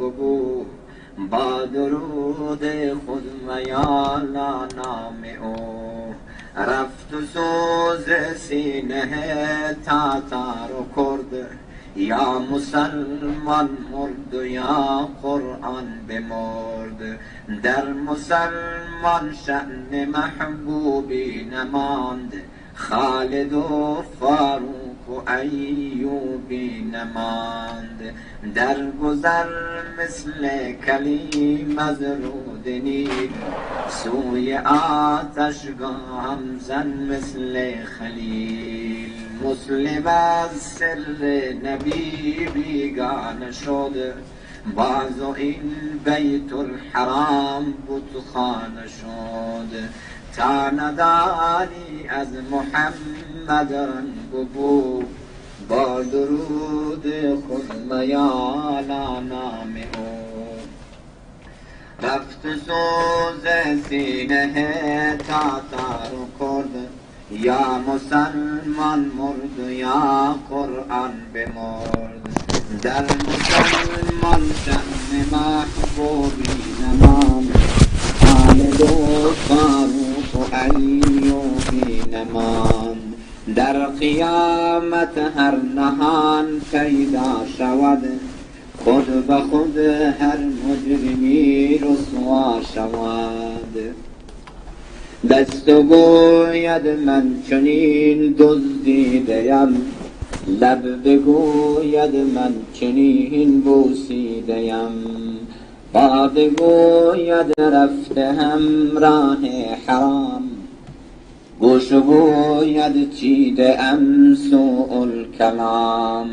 بگو با درود خود میالا نام او. رفت و سوز سینه تاتار و کرد، یا مسلمان مرد و یا قرآن بمرد. در مسلمان شأن محبوبی نماند، خالد و فاروق و ایوبی نماند. در گذر مثل کلیم از رود نیل، سوی آتشگاه هم زن مثل خلیل. مسلم از سر نبی بیگانه شد، باز و این بیت الحرام بتخانه شد. تا ندانی از محمد بگو، با درود خود میالا نام او. رفت سوز سینه تاتار و کرد، یا مسلمان مرد و یا قرآن بمرد. در مسلمان شأن محبوبی نماند، خالد و فاروق و ایوبی نماند. در قیامت هر نهان پیدا شود، خود به خود هر مجرمی رسوا شود. دست و گوید من چنین دزدیده‌ام، لب بگوید من چنین بوسیده‌ام. پا بگوید رفته همراه حرام، گوش گوید چیده‌ام سوء الکلام.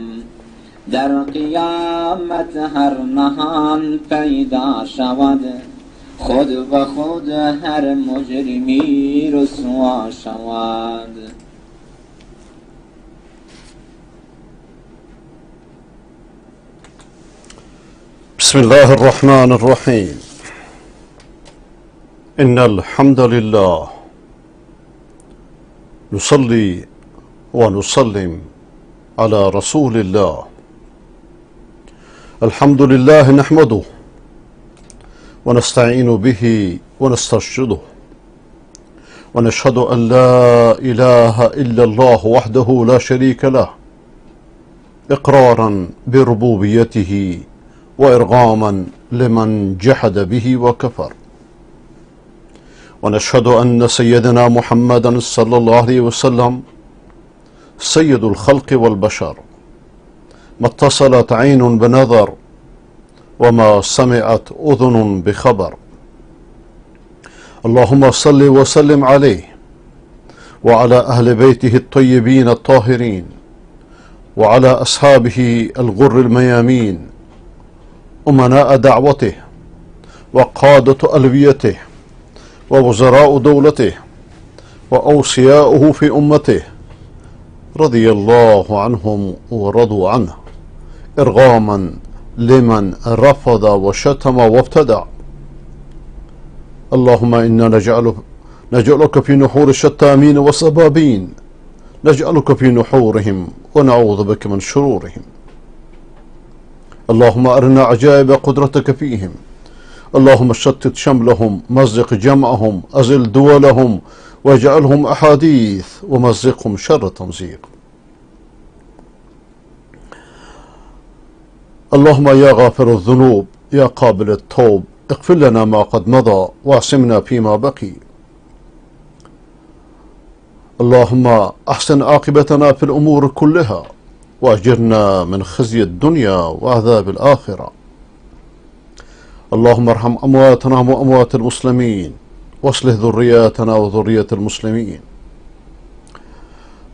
در قیامت هر نهان پیدا شود، خود به خود هر مجرمی رسوا شود. بسم الله الرحمن الرحيم. إن الحمد لله نصلي ونسلم على رسول الله. الحمد لله نحمده ونستعين به ونسترشده، ونشهد أن لا إله إلا الله وحده لا شريك له، إقرارا بربوبيته وإرغاما لمن جحد به وكفر. ونشهد أن سيدنا محمدا صلى الله عليه وسلم سيد الخلق والبشر، ما اتصلت عين بنظر وما سمعت أذن بخبر. اللهم صل وسلم عليه وعلى أهل بيته الطيبين الطاهرين، وعلى أصحابه الغر الميامين، أمناء دعوته وقادة ألويته ووزراء دولته وأوصياؤه في أمته، رضي الله عنهم ورضوا عنه، إرغاما لمن رفض وشتم وابتدع. اللهم إنا نجعلك في نحور الشتامين والصبابين، نجعلك في نحورهم ونعوذ بك من شرورهم. اللهم أرنا عجائب قدرتك فيهم، اللهم شتت شملهم، مزق جمعهم، أزل دولهم، واجعلهم أحاديث ومزقهم شر تمزيق. اللهم يا غافر الذنوب يا قابل التوب، اغفر لنا ما قد مضى واعصمنا فيما بقي. اللهم أحسن عاقبتنا في الأمور كلها، وأجرنا من خزي الدنيا وعذاب الآخرة. اللهم ارحم أمواتنا وأموات المسلمين، واصلح ذرياتنا وذرية المسلمين.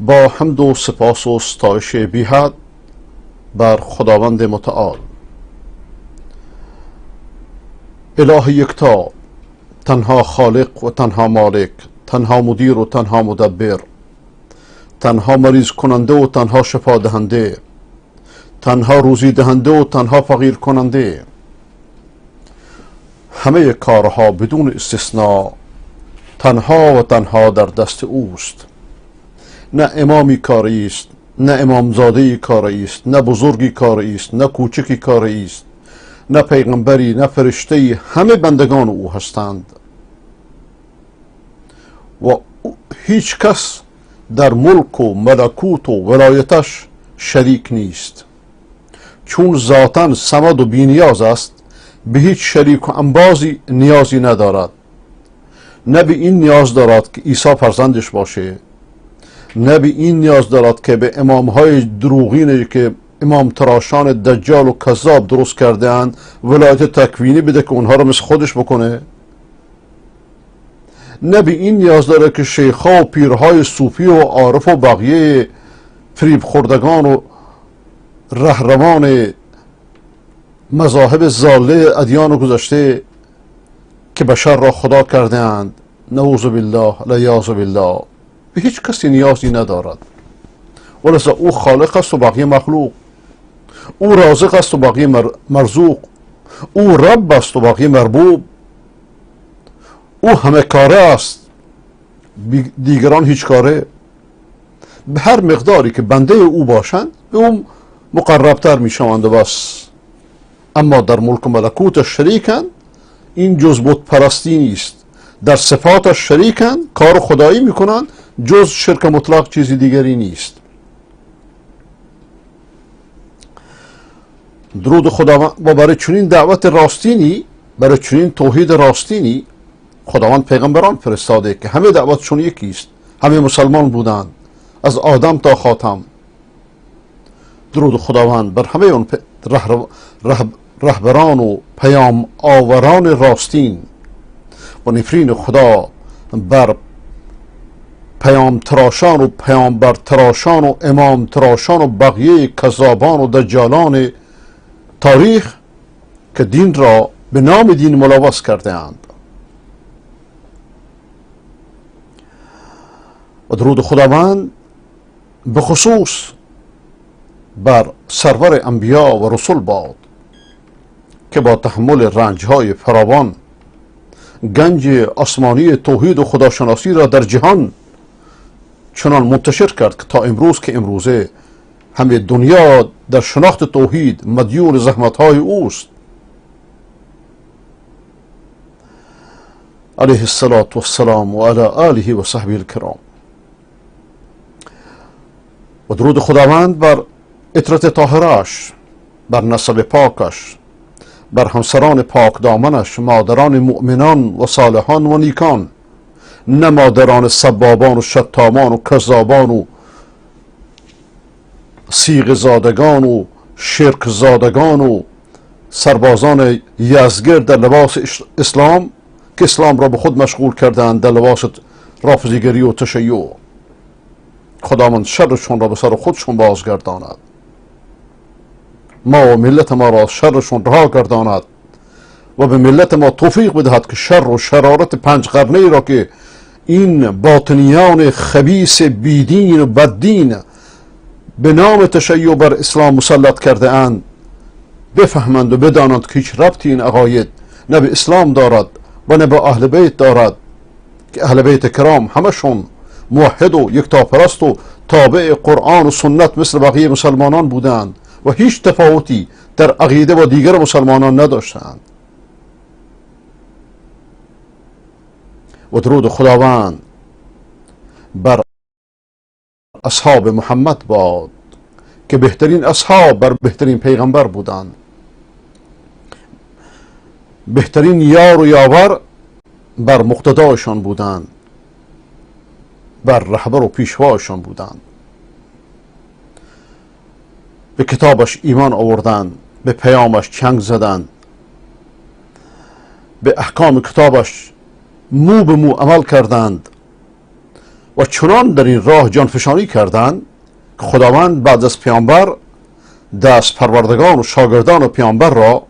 با حمد و سپاس و ستایش بی حد بر خداوند متعال، اله یکتا، تنها خالق و تنها مالک، تنها مدیر و تنها مدبر، تنها مریض کننده و تنها شفا دهنده، تنها روزی دهنده و تنها فقیر کننده. همه کارها بدون استثناء تنها و تنها در دست اوست. نه امامی کاری است، نه امامزاده کاری است، نه بزرگی کاری است، نه کوچکی کاری است، نه پیغمبری نه فرشته‌ای، همه بندگان او هستند و هیچ کس در ملک و ملکوت و ولایتش شریک نیست، چون ذاتاً صمد و بی‌نیاز است، به هیچ شریک و انبازی نیازی ندارد. نه به این نیاز دارد که عیسی فرزندش باشه، نه به این نیاز دارد که به امامهای دروغینی که امام تراشان دجال و کذاب درست کرده اند ولایت تکوینی بده که اونها رو مثل خودش بکنه. نه به این نیاز داره که شیخها و پیرهای صوفی و عارف و بقیه فریب خوردگان و رهروان مذاهب ضاله ادیان گذشته که بشر را خدا کرده اند، نعوذ بالله لیاذ بالله، به هیچ کسی نیازی ندارد. ولذا او خالق است و بقیه مخلوق، او رازق است و بقیه مرزوق، او رب است و بقیه مربوب، او همه کاره است، دیگران هیچ کاره. به هر مقداری که بنده او باشند به اون مقربتر می شوند و بس. اما در ملک و ملکوتش شریکند، این جز بت پرستی نیست. در صفاتش شریکند، کار خدایی میکنند، جز شرک مطلق چیزی دیگری نیست. درود خداوند. و برای چنین دعوت راستینی، برای چنین توحید راستینی خداوند پیغمبران فرستاده که همه دعوتشون یکیست، همه مسلمان بودند از آدم تا خاتم. درود خداوند بر همه اون رهبران و پیام آوران راستین و نفرین خدا بر پیام تراشان و پیامبر تراشان و امام تراشان و بقیه کذابان و دجالان تاریخ که دین را به نام دین ملوث کرده اند. و درود خداوند به خصوص بر سرور انبیا و رسول باد که با تحمل رنجهای فراوان گنج آسمانی توحید و خداشناسی را در جهان چنان منتشر کرد که تا امروز که امروزه همه دنیا در شناخت توحید مدیون زحمتهای اوست. علیه السلام و علی آله و صحبه الکرام. و درود خداوند بر عطرت طاهرش، بر نسل پاکش، بر همسران پاک دامنش، مادران مؤمنان و صالحان و نیکان، نه مادران سبابان و شتامان و کذابان و صیغه زادگان و شرک زادگان و سربازان یزگرد در لباس اسلام که اسلام را به خود مشغول کردند در لباس رافضیگری و تشیع. خداوند شرشون را به سر خودشون بازگرداند، ما و ملت ما را شرشون رها گرداند و به ملت ما توفیق بدهد که شر و شرارت 5 قرنه را که این باطنیان خبیث بیدین و بددین به نام تشیع بر اسلام مسلط کرده اند بفهمند و بدانند که هیچ ربطی این عقاید نه به اسلام دارد و نه به اهل بیت دارد، که اهل بیت کرام همشون موحد و یکتاپرست و تابع قرآن و سنت مثل بقیه مسلمانان بودند و هیچ تفاوتی در عقیده با دیگر مسلمانان نداشتند. و درود خداوند بر اصحاب محمد باد که بهترین اصحاب بر بهترین پیغمبر بودند، بهترین یار و یاور بر مقتدایشان بودند، بر رهبر و پیشوایشان بودند. به کتابش ایمان آوردند، به پیامش چنگ زدند، به احکام کتابش مو به مو عمل کردند و چنان در این راه جانفشانی کردند که خداوند بعد از پیامبر دست پروردگان و شاگردان و پیامبر را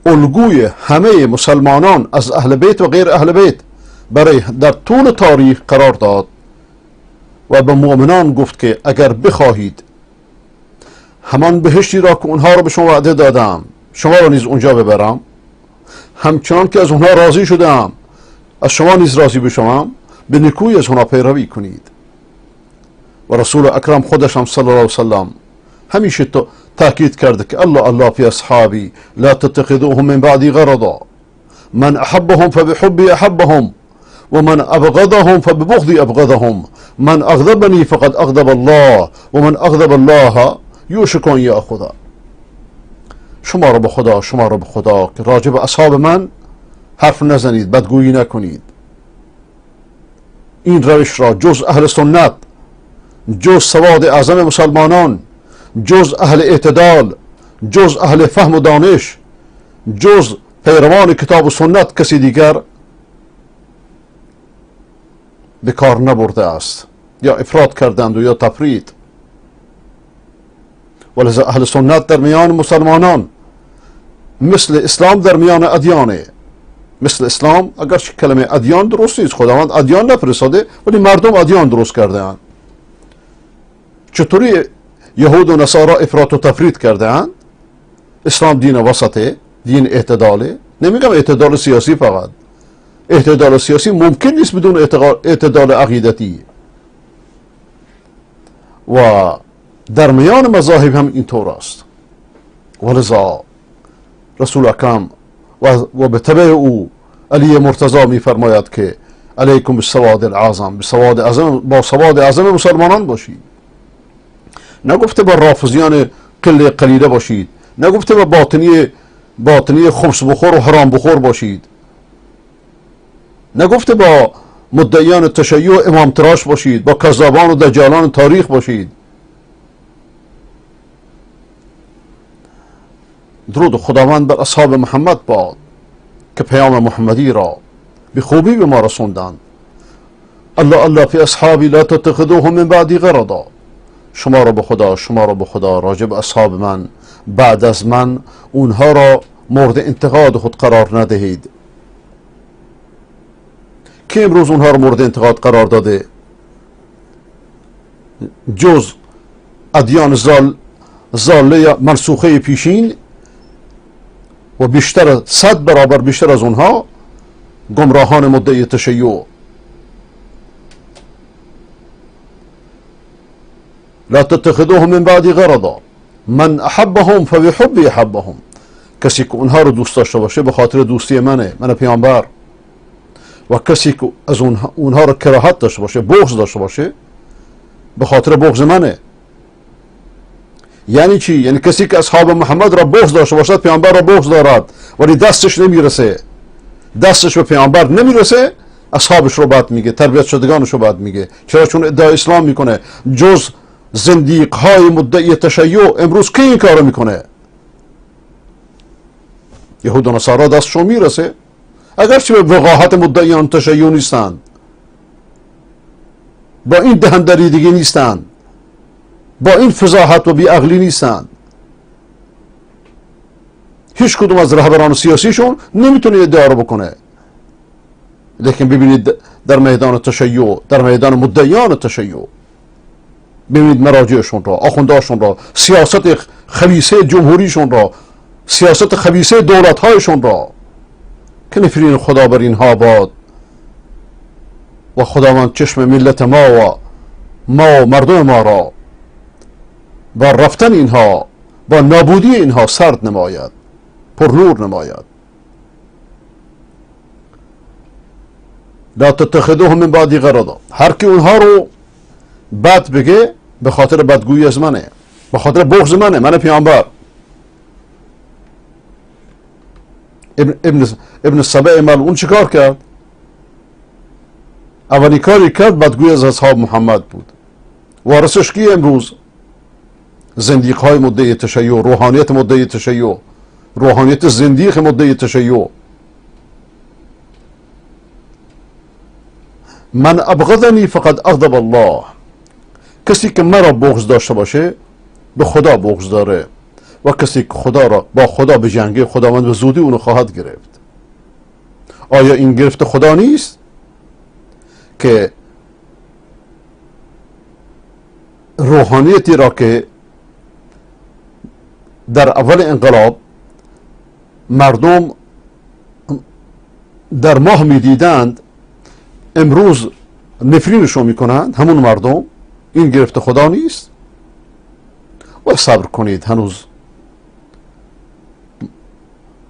الگوی همه مسلمانان از اهل بیت و غیر اهل بیت برای در طول تاریخ قرار داد و به مؤمنان گفت که اگر بخواهید همان بهشتی را که اونها را به شما وعده دادم شما را نیز اونجا ببرم، همچنان که از اونها راضی شدم از شما نیز راضی بشوم، به نیکویی از اونها پیروی کنید. و رسول اکرم خودش هم صلی الله علیه وسلم همیشه تأکید کرده که الله فی اصحابی لا تتخذوهم من بعدی غرضا من احبهم فبحبی احبهم و من ابغضهم فببغضی ابغضهم من اغضبنی فقد اغضب الله و من اغضب الله یوشک ان یأخذ. شما را به خدا که راجب اصحاب من حرف نزنید، بدگویی نکنید. این روش را جز اهل سنت، جز سواد اعظم مسلمانان، جز اهل اعتدال، جز اهل فهم و دانش، جز پیروان کتاب و سنت کسی دیگر به کار نبرده است، یا افراط کردند و یا تفرید. ولذا اهل سنت در میان مسلمانان مثل اسلام در میان ادیانه. مثل اسلام، اگرچه کلمه ادیان درست نیست، خداوند ادیان نفرستاده ولی مردم ادیان درست کرده اند. چطوری یهود و نصارا افراط و تفرید کرده اند؟ اسلام دین وسطه، دین اعتداله. نمیگم اعتدال سیاسی فقط، اعتدال سیاسی ممکن نیست بدون اعتدال عقیدتی. و در میان مذاهب هم اینطور است. ولذا رسول اکرم و به تبع او علی مرتضی می فرماید که علیکم بالسواد العظم، با سواد اعظم مسلمانان باشید. نگفته با رافضیان قلیله باشید، نگفته با باطنی خبث بخور و حرام بخور باشید، نگفته با مدعیان تشیع امام تراش باشید، با کذابان و دجالان تاریخ باشید. درود خداوند بر اصحاب محمد باد که پیام محمدی را به خوبی به ما رسوندند. الله فی اصحابی لا تتخذوهم من بعدی غرضا. شما را به خدا راجب اصحاب من بعد از من اونها را مورد انتقاد خود قرار ندهید. که امروز اونها را مورد انتقاد قرار داده؟ جز ادیان زاله منسوخه پیشین و بیشتر 100 برابر بیشتر از اونها گمراهان مدعی تشیع. لا تتخذوهم من بعدی غرضا من احبهم فبحبی احبهم. کسی که اونها رو دوست داشته باشه به خاطر دوستی من پیامبر، و کسی که از اونها رو کراهت داشته باشه، بغض داشته باشه، به خاطر بغض منه. یعنی چی؟ یعنی کسی که اصحاب محمد را بغض داشته باشد پیامبر را بغض دارد، ولی دستش نمیرسه، دستش به پیامبر نمیرسه، اصحابش رو بد میگه، تربیت شدگانش رو بد میگه. چرا؟ چون ادعای اسلام میکنه. جز زندیق های مدعی تشیع امروز کی این کارو میکنه؟ یهود و نصارا دستشون میرسه، اگرچه به وقاحت مدعیان تشیع نیستند، با این دهندریدگی نیستند، با این فضاحت و بیعقلی نیستند. هیچ کدوم از رهبران سیاسیشون نمیتونه ادعا رو بکنه. لیکن ببینید در میدان تشیع، در میدان مدعیان تشیع، ببینید مراجعشون را، آخوندهاشون را، سیاست خبیثه جمهوریشون را، سیاست خبیثه دولتهایشون را، که نفرین خدا بر اینها باد. و خداوند چشم ملت ما و مردم ما را با رفتن اینها، با نابودی اینها سرد نماید، پر نور نماید. لا تتخذوهم من بعدی غرضا. هر کی اونها رو بد بگه به خاطر بدگویی از منه، به خاطر بغض منه، من پیامبر. ابن سبع ملعون چیکار کرد؟ اولین کاری کرد بدگویی از اصحاب محمد بود. وارثش کی امروز؟ زندیق های مدعی تشیع، روحانیت مدعی تشیع، روحانیت زندیق مدعی تشیع. من ابغضنی فقد اغضب الله. کسی که مرا بغض داشته باشه به خدا بغض داره، و کسی که با خدا به جنگه خداوند به زودی اونو خواهد گرفت. آیا این گرفت خدا نیست که روحانیتی را که در اول انقلاب مردم در ماه میدیدند امروز نفرینشو میکنند همون مردم؟ این گرفت خدا نیست؟ و صبر کنید، هنوز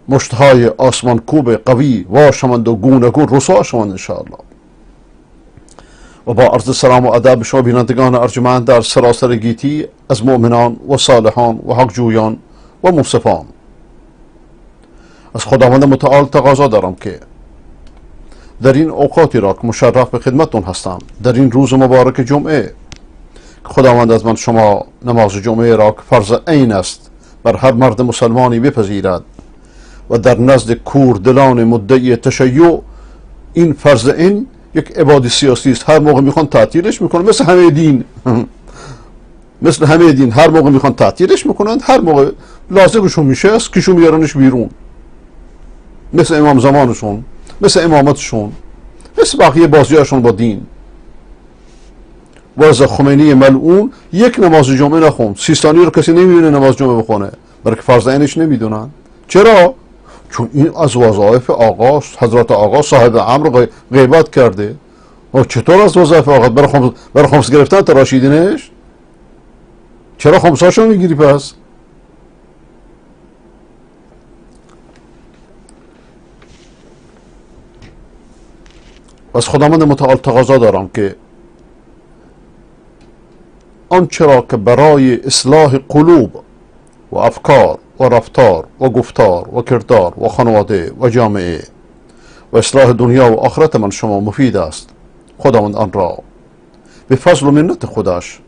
مشتهای آسمان کوب قوی واشمند و گونه گون رسوا شوند انشاءالله. و با عرض سلام و ادب به شما بینندگان ارجمند در سراسر گیتی از مؤمنان و صالحان و حقجویان و منصفان، از خداوند متعال تقاضا دارم که در این اوقاتی را که مشرف به خدمتتون هستم، در این روز مبارک جمعه، خداوند از من شما نماز جمعه را که فرض عین است بر هر مرد مسلمانی بپذیرد و در نزد کوردلان مدعی تشیع این فرض عین یک عبادت سیاسی است. هر موقع میخوان تعطیلش میکنن، مثل همه دین مثل همه دین هر موقع میخوان تعطیلش میکنن، هر موقع لازمشون میشه از کشو میارنش بیرون، مثل امام زمانشون، مثل امامتشون، مثل بقیه بازیاشون با دین. و از خمینی ملعون یک نماز جمعه نخوند، سیستانی رو کسی نمیبینه نماز جمعه بخونه، برای که فرض عینش نمیدونن. چرا؟ چون این از وظایف آقاست. حضرت آقا صاحب امر غیبت کرده. و چطور از وظایف آقا برای خمس گرفتن تراشیدینش؟ چرا خمساشو میگیری پس؟ از خداوند متعال تقاضا دارم که آنچه را که برای اصلاح قلوب و افکار و رفتار و گفتار و کردار و خانواده و جامعه و اصلاح دنیا و آخرت من شما مفید است، خداوند آن را به فضل و منت خودش،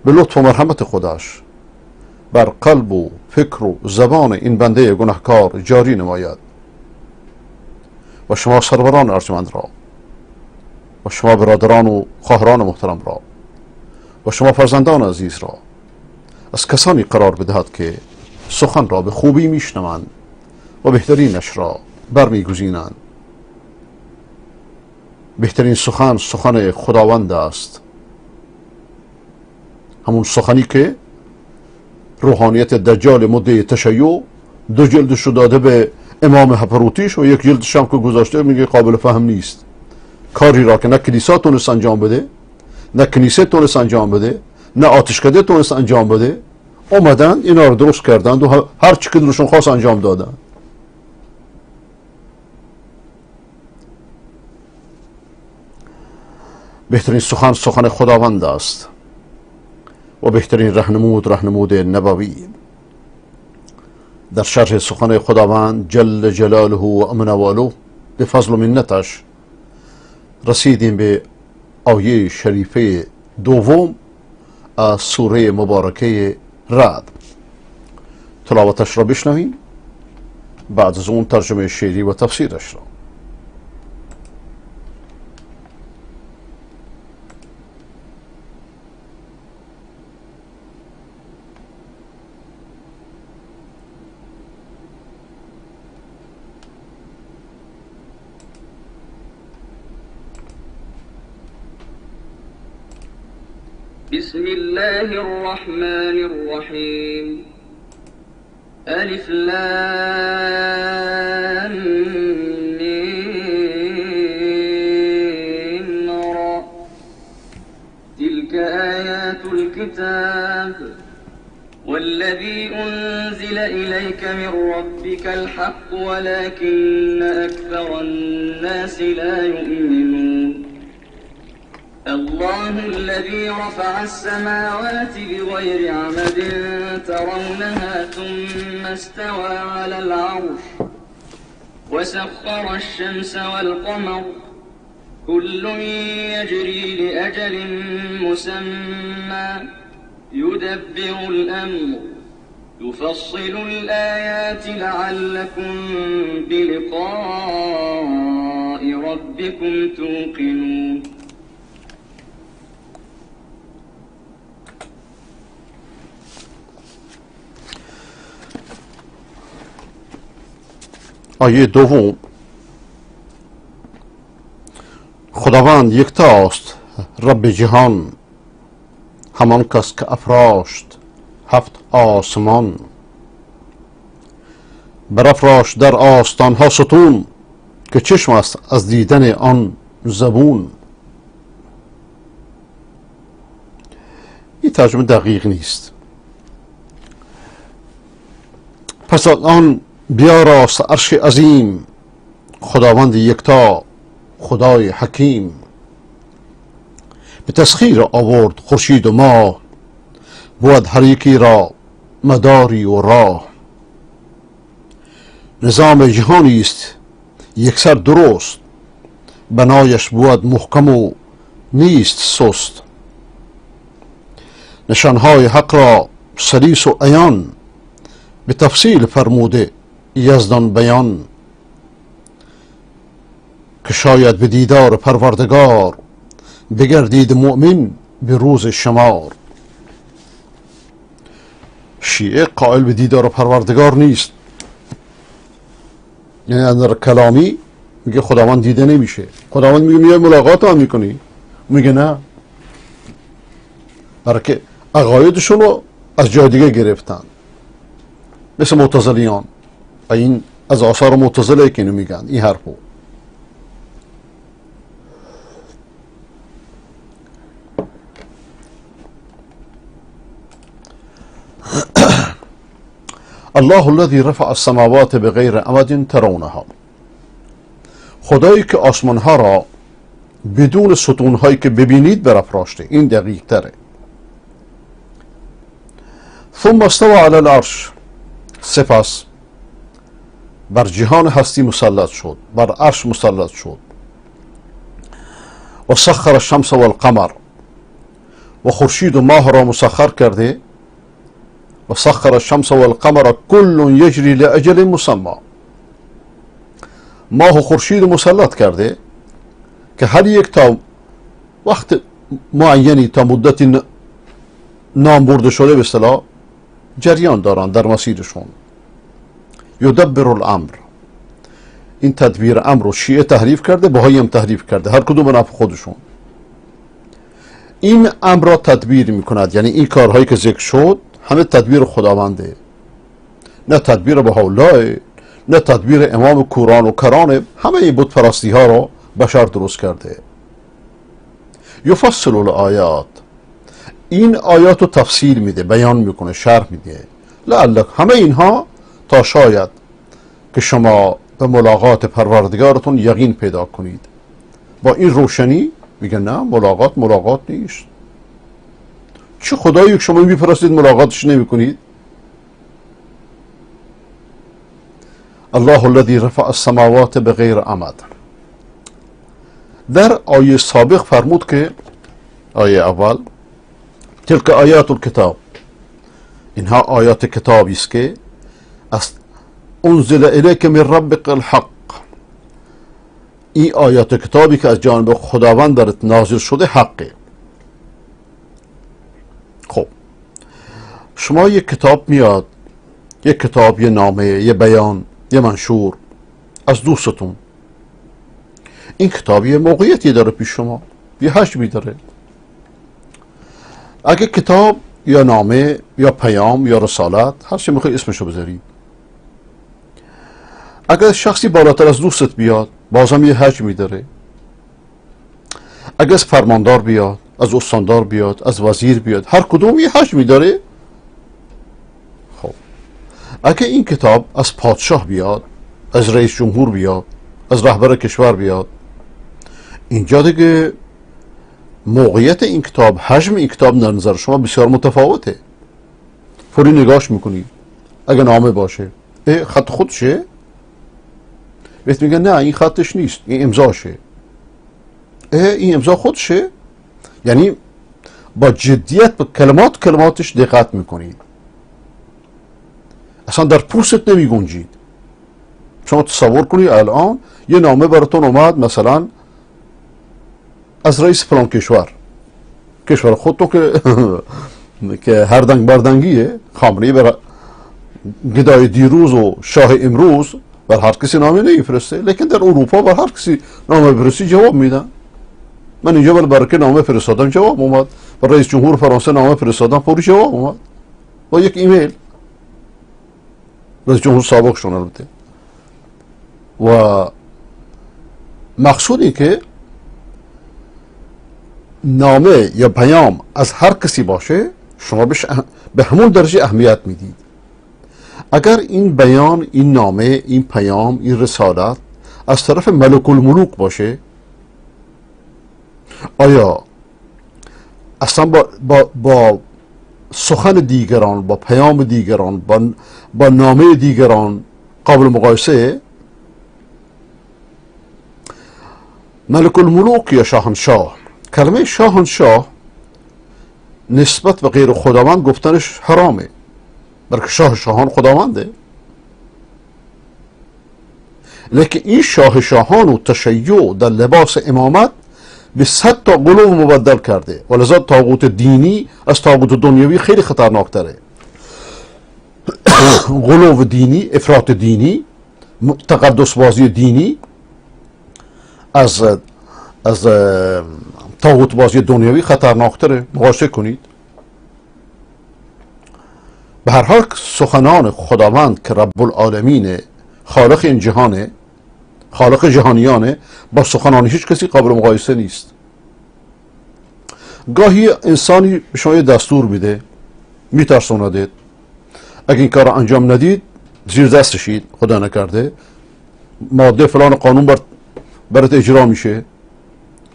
به لطف و مرحمت خودش بر قلب و فکر و زبان این بنده گناهکار جاری نماید. و شما سروران ارجمند را و شما برادران و خواهران محترم را و شما فرزندان عزیز را از کسانی قرار بدهد که سخن را به خوبی میشنوند و بهترینش را برمیگزینند. بهترین سخن سخن خداوند است، همون سخنی که روحانیت دجال مدعی تشیع 2 جلدش رو داده به امام هپروتیش و 1 جلدش هم که گذاشته میگه قابل فهم نیست. کاری را که نه کلیسا تونست انجام بده، نه کنیسه تونست انجام بده، نه آتشکده تونست انجام بده، اومدن اینا رو درست کردند و هر چی که دلشون خواست انجام دادن. بهترین سخن سخن خداوند است و بهترین رهنمود نبوی. در شرح سخن خداوند جل جلاله و امنواله به فضل و منتش رسیدیم به آیه شریفه دوم از سوره مبارکه رعد. تلاوتش را بشنویم، بعد از اون ترجمه شعری و تفسیرش را. بسم الله الرحمن الرحيم. ألف لام ميم را. تلك آيات الكتاب والذي أنزل إليك من ربك الحق ولكن أكثر الناس لا يؤمنون. الله الذي رفع السماوات بغير عمد ترونها ثم استوى على العرش وسخر الشمس والقمر كل يجري لأجل مسمى يدبر الأمر يفصل الآيات لعلكم بلقاء ربكم توقنون. آیه دوم. خداوند یکتاست، رب جهان، همان کس که افراشت 7 آسمان، برافراشت در آستانها ستون، که چشم است از دیدن آن زبون. این ترجمه دقیق نیست، پس از آن بیاراست عرش عظیم، خداوند یکتا خدای حکیم. به تسخیر آورد خورشید و ماه، بود هر یکی را مداری و راه. نظام جهانی است یکسر درست، بنایش بود محکم و نیست سست. نشانهای حق را سلیس و عیان، به تفصیل فرموده یزدان بیان. که شاید به دیدار پروردگار، بگردید مؤمن به روز شمار. شیعه قائل به دیدار پروردگار نیست، یعنی اندر کلامی میگه خداوند دیده نمیشه. خداوند میگه میای ملاقات هم میکنی، میگه نه، برای که عقایدشون رو از جای دیگه گرفتن، مثل معتزلیان. و این از آثار معتزله که اینو میگن این حرفو. الله الذي رفع السماوات بغیر عمد ترونها، خدایی که آسمانها را بدون ستونهایی که ببینید برافراشته. این دقیق تره. ثم استوى على العرش، سپس بر جهان هستی مسلط شد، بر عرش مسلط شد. و سخر الشمس والقمر، و خورشید و ماه را مسخر کرده. و سخر الشمس والقمر كل یجری لاجل مسمى، ماه و خورشید مسلط کرده که هر یک تا وقت معینی، تا مدتی نام برده شده به اصطلاح، جریان دارن در مسیرشون. یدبر الامر، این تدبیر امر رو شیعه تحریف کرده، بهایی هم تحریف کرده، هر کدوم به نفع خودشون. این امر را تدبیر میکند، یعنی این کارهایی که ذکر شد همه تدبیر خداونده، نه تدبیر بهاءالله، نه تدبیر امام کوران و کران. همه این بت پرستی ها را بشر درست کرده. یفصل الآیات، این آیات رو تفسیر میده، بیان میکنه، شرح میده. لعلک، همه اینها تا شاید که شما به ملاقات پروردگارتون یقین پیدا کنید. با این روشنی میگه نه، ملاقات نیست. چه خدایی که شما میپرستید ملاقاتش نمیکنید؟ الله الذي رفع السماوات بغیر عمد. در آیه سابق فرمود که آیه اول تلك آیات الکتاب، اینها آیات کتابی است که انزل الیک من ربک الحق، این آیات کتابی که از جانب خداوند درت نازل شده حقه. خب شما یک کتاب میاد، یک کتاب، یه نامه، یه بیان، یه منشور از دوستتون، این کتاب یه موقعیتی داره پیش شما، یه حجمی داره. اگه کتاب یا نامه یا پیام یا رسالت، هر چی میخوای اسمشو بذاری، اگر شخصی بالاتر از دوستت بیاد بازم یه حجمی داره. اگر از فرماندار بیاد، از استاندار بیاد، از وزیر بیاد، هر کدوم یه حجمی داره. خب اگه این کتاب از پادشاه بیاد، از رئیس جمهور بیاد، از رهبر کشور بیاد، اینجا دیگه موقعیت این کتاب، حجم این کتاب در نظر شما بسیار متفاوته. فوری نگاش میکنی. اگه نامه باشه خط خودشه، بهت میگن نه این خطش نیست، این امضاشه. این امضا خودشه، یعنی با جدیت به کلماتش دقت میکنید، اصلا در پوست نمی گنجید. شما تصور کنید الان یه نامه براتون اومد مثلا از رئیس فلان کشور خودتون که هر دنگ بردنگیه، خامنه‌ای بر گدای دیروز و شاه امروز بر هر کسی نامه نمیفرسته، لیکن در اروپا بر هر کسی نامه بفرستی جواب میدن. من اینجا برای که نامه فرستادم جواب اومد، برای رئیس جمهور فرانسه نامه فرستادم فوری جواب اومد با یک ایمیل. رئیس جمهور سابقشون البته. و مقصود این که نامه یا پیام از هر کسی باشه، شما به همون درجه اهمیت میدید. اگر این بیان، این نامه، این پیام، این رسالت از طرف ملک الملوک باشه، آیا اصلا با سخن دیگران، با پیام دیگران، با نامه دیگران قابل مقایسه؟ ملک الملوک یا شاهنشاه، کلمه شاهنشاه نسبت به غیر خداوند گفتنش حرامه، بلکه شاه شاهان خداونده. لیکن این شاه شاهان و تشیع در لباس امامت به 100 تا غلو مبدل کرده، ولذا طاغوت دینی از طاغوت دنیوی خیلی خطرناکتره. غلو دینی، افراط دینی، تقدس بازی دینی از طاغوت بازی دنیوی خطرناکتره. مقایسه کنید. به هر حال سخنان خداوند که رب العالمین، خالق این جهانه، خالق جهانیانه، با سخنان هیچ کسی قابل مقایسه نیست. گاهی انسانی به شما یه دستور میده، میترسوندید، اگه این کار رو انجام ندید زیر دستشید، خدا نکرده ماده فلان قانون برات اجرا میشه،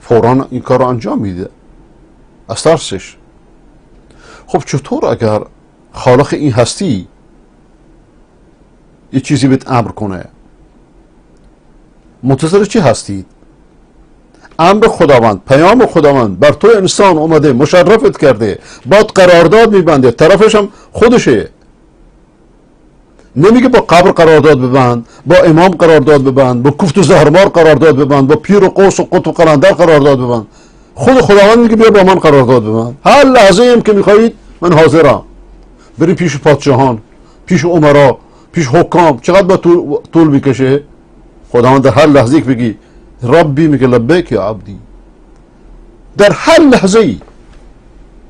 فوراً این کار رو انجام میده از ترسش. خب چطور اگر خالق این هستی یه چیزی بهت امر کنه، منتظر چی هستید؟ امر خداوند، پیام خداوند بر تو انسان اومده، مشرفت کرده، باید قرارداد میبنده، طرفش هم خودشه. نمیگه با قبر قرارداد ببند، با امام قرارداد ببند، با کوفت و زهرمار قرارداد ببند، با پیر و قوس و قطب و قلندر قرارداد ببند. خود خداوند میگه بیا با من قرارداد ببند، هر لحظه هم که میخواهید من حاضرم. بری پیش پادشاهان، پیش امرا، پیش حکام، چقدر با طول میکشه؟ خداوند در هر لحظه که بگی ربی، میگه لبیک یا عبدی. در هر لحظه ای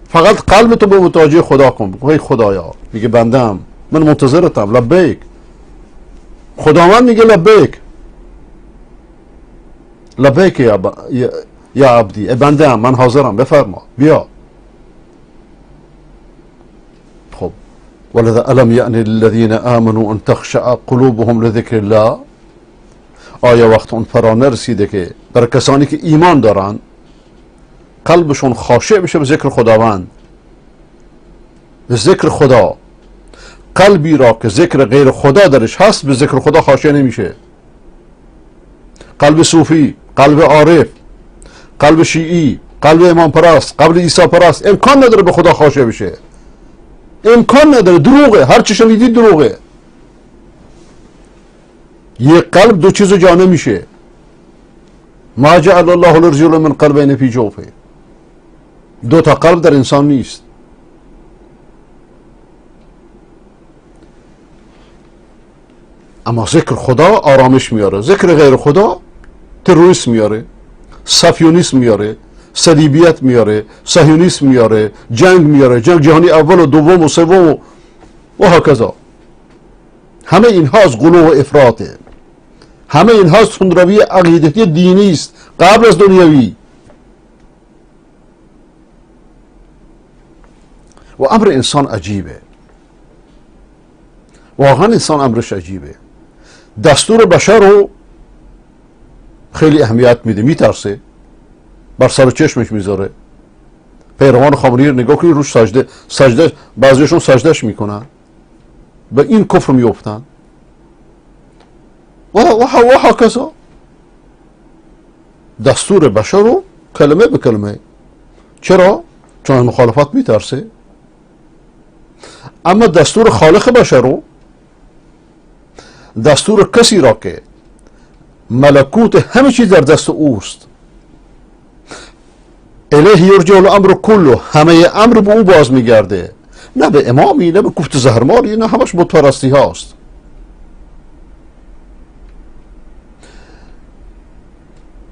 فقط قلبتو به متوجه خدا کن، بگو خدایا، میگه بندم، من منتظرتم، لبیک. خداوند میگه لبیک، لبیک یا عبدی، بندم، من حاضرم، بفرما، بیا. خب ولذا الم یأن للذین آمنوا ان تخشع قلوبهم لذکر الله. آیا وقت اون فرا نرسیده که برای کسانی که ایمان دارن قلبشون خاشع بشه به ذکر خداوند، به ذکر خدا؟ قلبی را که ذکر غیر خدا درش هست به ذکر خدا خاشع نمیشه. قلب صوفی، قلب عارف، قلب شیعی، قلب امام پرست، قلب عیسی پرست امکان نداره به خدا خاشع بشه، امکان نداره، دروغه، هر چی شنیدید دروغه. یه قلب دو چیزو جا نمیشه. ما جعل الله لرجل من قلبین فی جوفه. دو تا قلب در انسان نیست. اما ذکر خدا آرامش میاره، ذکر غیر خدا تروریسم میاره، صهیونیسم میاره، صلیبیت میاره، صهیونیسم میاره، جنگ میاره، جنگ جهانی اول و دوم و سوم و هکذا. همه اینها از غلو و افراطه، همه اینها از تندروی عقیدتی دینی است قبل از دنیوی. و امر انسان عجیبه، واقعا انسان امرش عجیبه. دستور بشر رو خیلی اهمیت میده، میترسه، بر سر و چشمش میذاره. پیروان خامنه‌ای رو نگاه کنید، روش سجده بعضیشون سجدهش میکنن، به این کفر میافتن و هکذا. دستور بشر رو کلمه به کلمه. چرا؟ چون مخالفت میترسه. اما دستور خالق بشر رو، دستور کسی را که ملکوت همه چیز در دست اوست، الیه یرجع الامر کله، همه امر به او باز میگرده، نه به امامی، نه به کوفت زهرماری، نه همش بت پرستی هاست.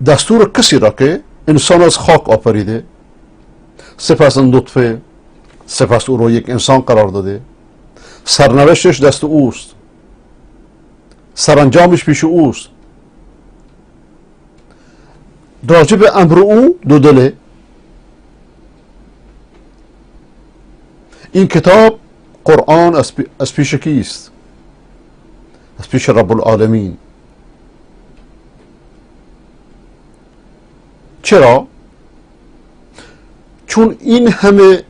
دستور کسی را که انسان از خاک آفریده، سپس نطفه، سپس او را یک انسان قرار داده، سرنوشتش دست اوست، سرانجامش پیش اوست. راجع به امر او دو دله. این کتاب قرآن از پیش کیست؟ از پیش رب العالمین. چرا؟ چون این همه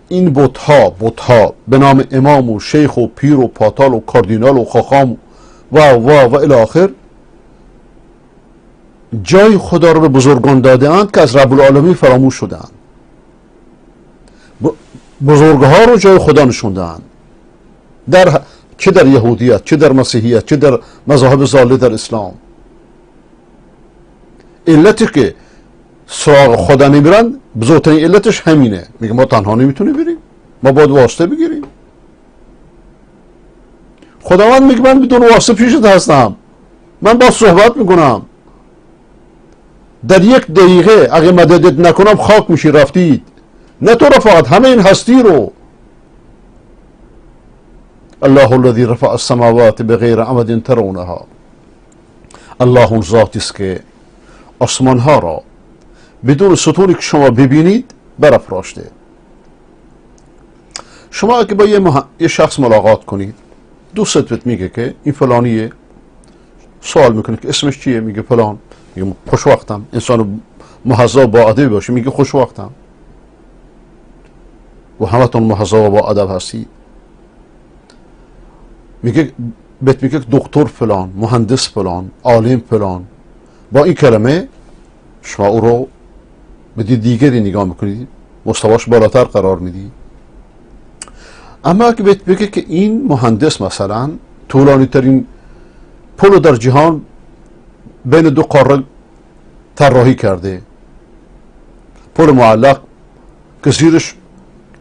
این بتها به نام امام و شیخ و پیر و پاتال و کاردینال و خاخام و الی آخر جای خدا رو به بزرگان داده اند که از رب العالمین فراموش شدند. بزرگها رو جای خدا نشوندند، چه در یهودیت، چه در مسیحیت، چه در مذاهب ضاله در اسلام. علتی که سراغ خدا نمیرن بزرگترین علتش همینه. میگه ما تنها نمیتونیم بریم، ما باید واسطه بگیریم. خداوند میگه من بدون واسطه پیشت هستم، من با صحبت میکنم. در یک دقیقه اگه مددت نکنم خاک میشی، رفتید. نه تو را فقط، همه این هستی رو. الله الذی رفع السماوات بغیر عمد ترونها. الله اون ذاتی است که آسمان ها را بدون ستونی که شما ببینید برافراشته. شما اگه با یه شخص ملاقات کنید، دوستت بهت میگه که این فلانیه، سوال میکنه که اسمش چیه، میگه فلان، میگه خوشوقتم. انسان مهذب با ادب باشه میگه خوشوقتم. و همتون مهذب با ادب هستید. میگه بهت میگه دکتر فلان، مهندس فلان، عالم فلان. با این کلمه شما او رو به دیگری نگاه میکنید، مستواش بالاتر قرار میدی. اما اگه بهت بگه که این مهندس مثلا طولانی ترین پل در جهان بین دو قاره طراحی کرده، پل معلق که زیرش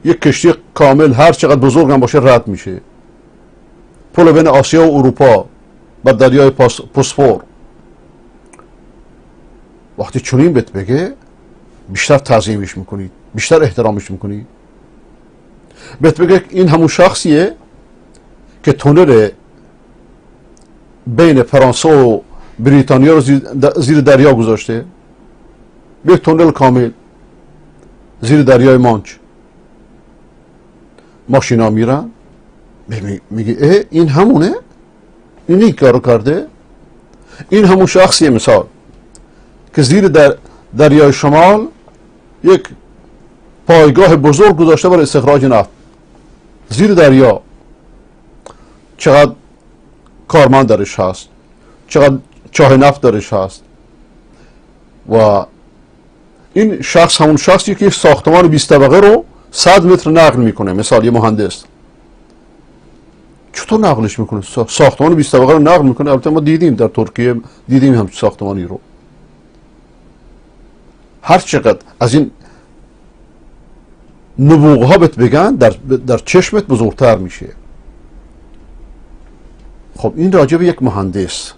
یک کشتی کامل هر چقدر بزرگ هم باشه رد میشه، پل بین آسیا و اروپا بر دریای بوسفور. وقتی چنین بهت بگه بیشتر تعظیمش میکنید، بیشتر احترامش میکنید. بهت بگه این همون شخصیه که تونل بین فرانسه و بریتانیا رو زیر دریا گذاشته، یک تونل کامل زیر دریای مانچ. ماشینا میرن، میگه این همونه، این کارو کرده. این همون شخصیه مثال که زیر دریای شمال یک پایگاه بزرگ گذاشته برای استخراج نفت زیر دریا. چقدر کارمند درش هست، چقدر چاه نفت درش هست. و این شخص همون شخصی که ساختمان 20 طبقه رو 100 متر نقل میکنه. مثال یه مهندس چطور نقلش میکنه؟ ساختمان 20 طبقه رو نقل میکنه. البته ما دیدیم در ترکیه، دیدیم هم ساختمانی رو. هر چقدر از این نبوغ ها بهت بگن در چشمت بزرگتر میشه. خب این راجع به یک مهندس،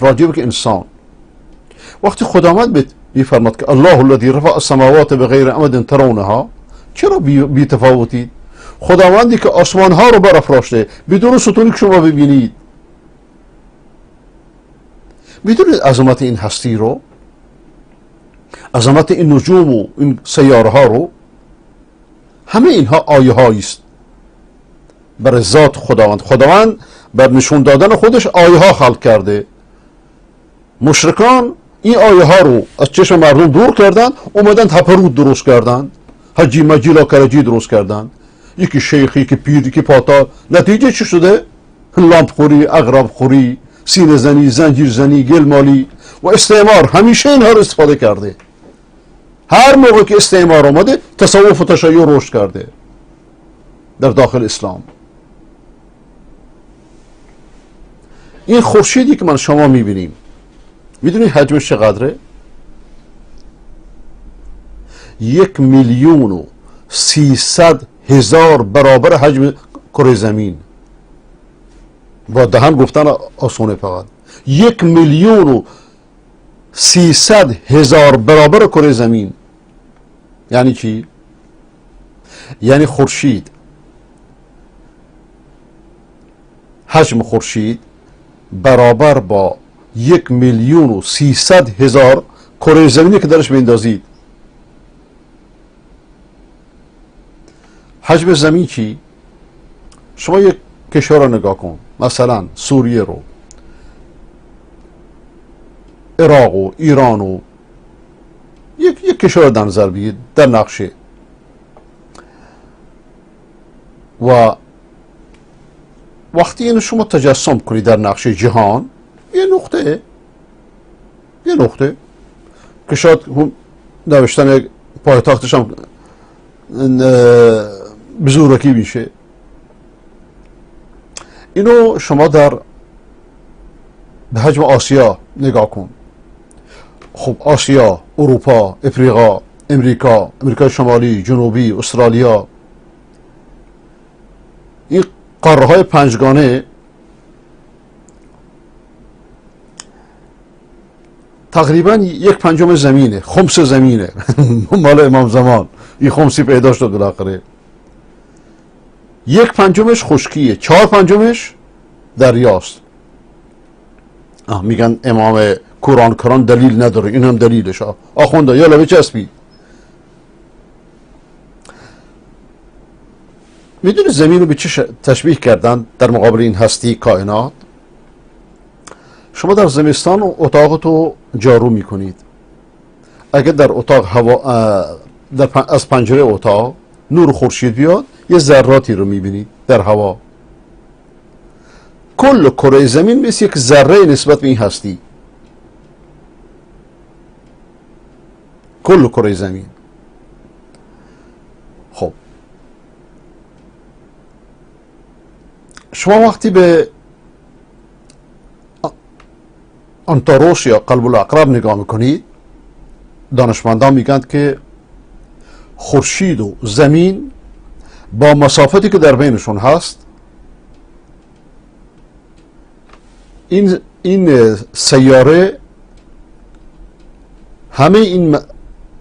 راجع به انسان. وقتی خداوند میفرماد که الله الذی رفع السماوات بغیر عمد ترونها، چرا بی تفاوتید؟ خداوندی که آسمان ها رو برافراشته بدون ستونی که شما ببینید. میدونید عظمت این هستی رو، عظمت این نجوم و این سیاره ها رو؟ همه اینها آیه هایی است برای ذات خداوند. خداوند بر نشون دادن خودش آیه ها خلق کرده. مشرکان این آیه ها رو از چشم مردم دور کردن، اومدن تپرود درست کردن، حجی مجیلا کرجی درست کردن، یکی شیخی، یکی پیر، یکی پاتال. نتیجه چی شده؟ لامپ خوری، عقرب خوری، سینه زنی، زنجیر زنی، گل مالی و استعمار. همیشه اینها رو استفاده کرده. هر موقع که استعمار آمده تصوف و تشیع رشد کرده در داخل اسلام. این خورشیدی که من شما میبینیم، میدونی حجمش چقدره؟ 1,300,000 برابر حجم کره زمین. با دهن گفتن آسونه فقط. 1,300,000 برابر کره زمین. یعنی چی؟ یعنی خورشید، حجم خورشید برابر با 1,300,000 کره زمینی که درش بیندازید. حجم زمین چی؟ شما یک کشور رو نگاه کن، مثلا سوریه رو، عراق و ایران و یک کشور در نظر بگیر در نقشه و وقتی اینو شما تجسم کنید در نقشه جهان، یه نقطه که شاید نوشتن پایتختش هم بزرگی میشه. اینو شما در به حجم آسیا نگاه کن. خب آسیا، اروپا، افریقا، امریکای شمالی، جنوبی، استرالیا، این قاره های پنجگانه تقریبا 1/5 زمینه، خمس زمینه. مال امام زمان این خمسی پیدا شد بالاخره. 1/5 خشکیه، 4/5 دریاست. میگن امام کران دلیل نداره، این هم دلیلش. آخونده یا لبه چسبید. میدونی زمین رو به چه تشبیه کردن در مقابل این هستی کائنات؟ شما در زمستان اتاقتو جارو میکنید. اگر در اتاق هوا از پنجره اتاق نور خورشید بیاد، یه ذراتی رو میبینید در هوا. کل کره زمین مثل یک ذره نسبت به این هستی. کل کره زمین. خب شما وقتی به آنتاروس یا قلب العقرب نگاه میکنید، دانشمندان میگن که خورشید و زمین با مسافتی که در بینشون هست، این سیاره همه این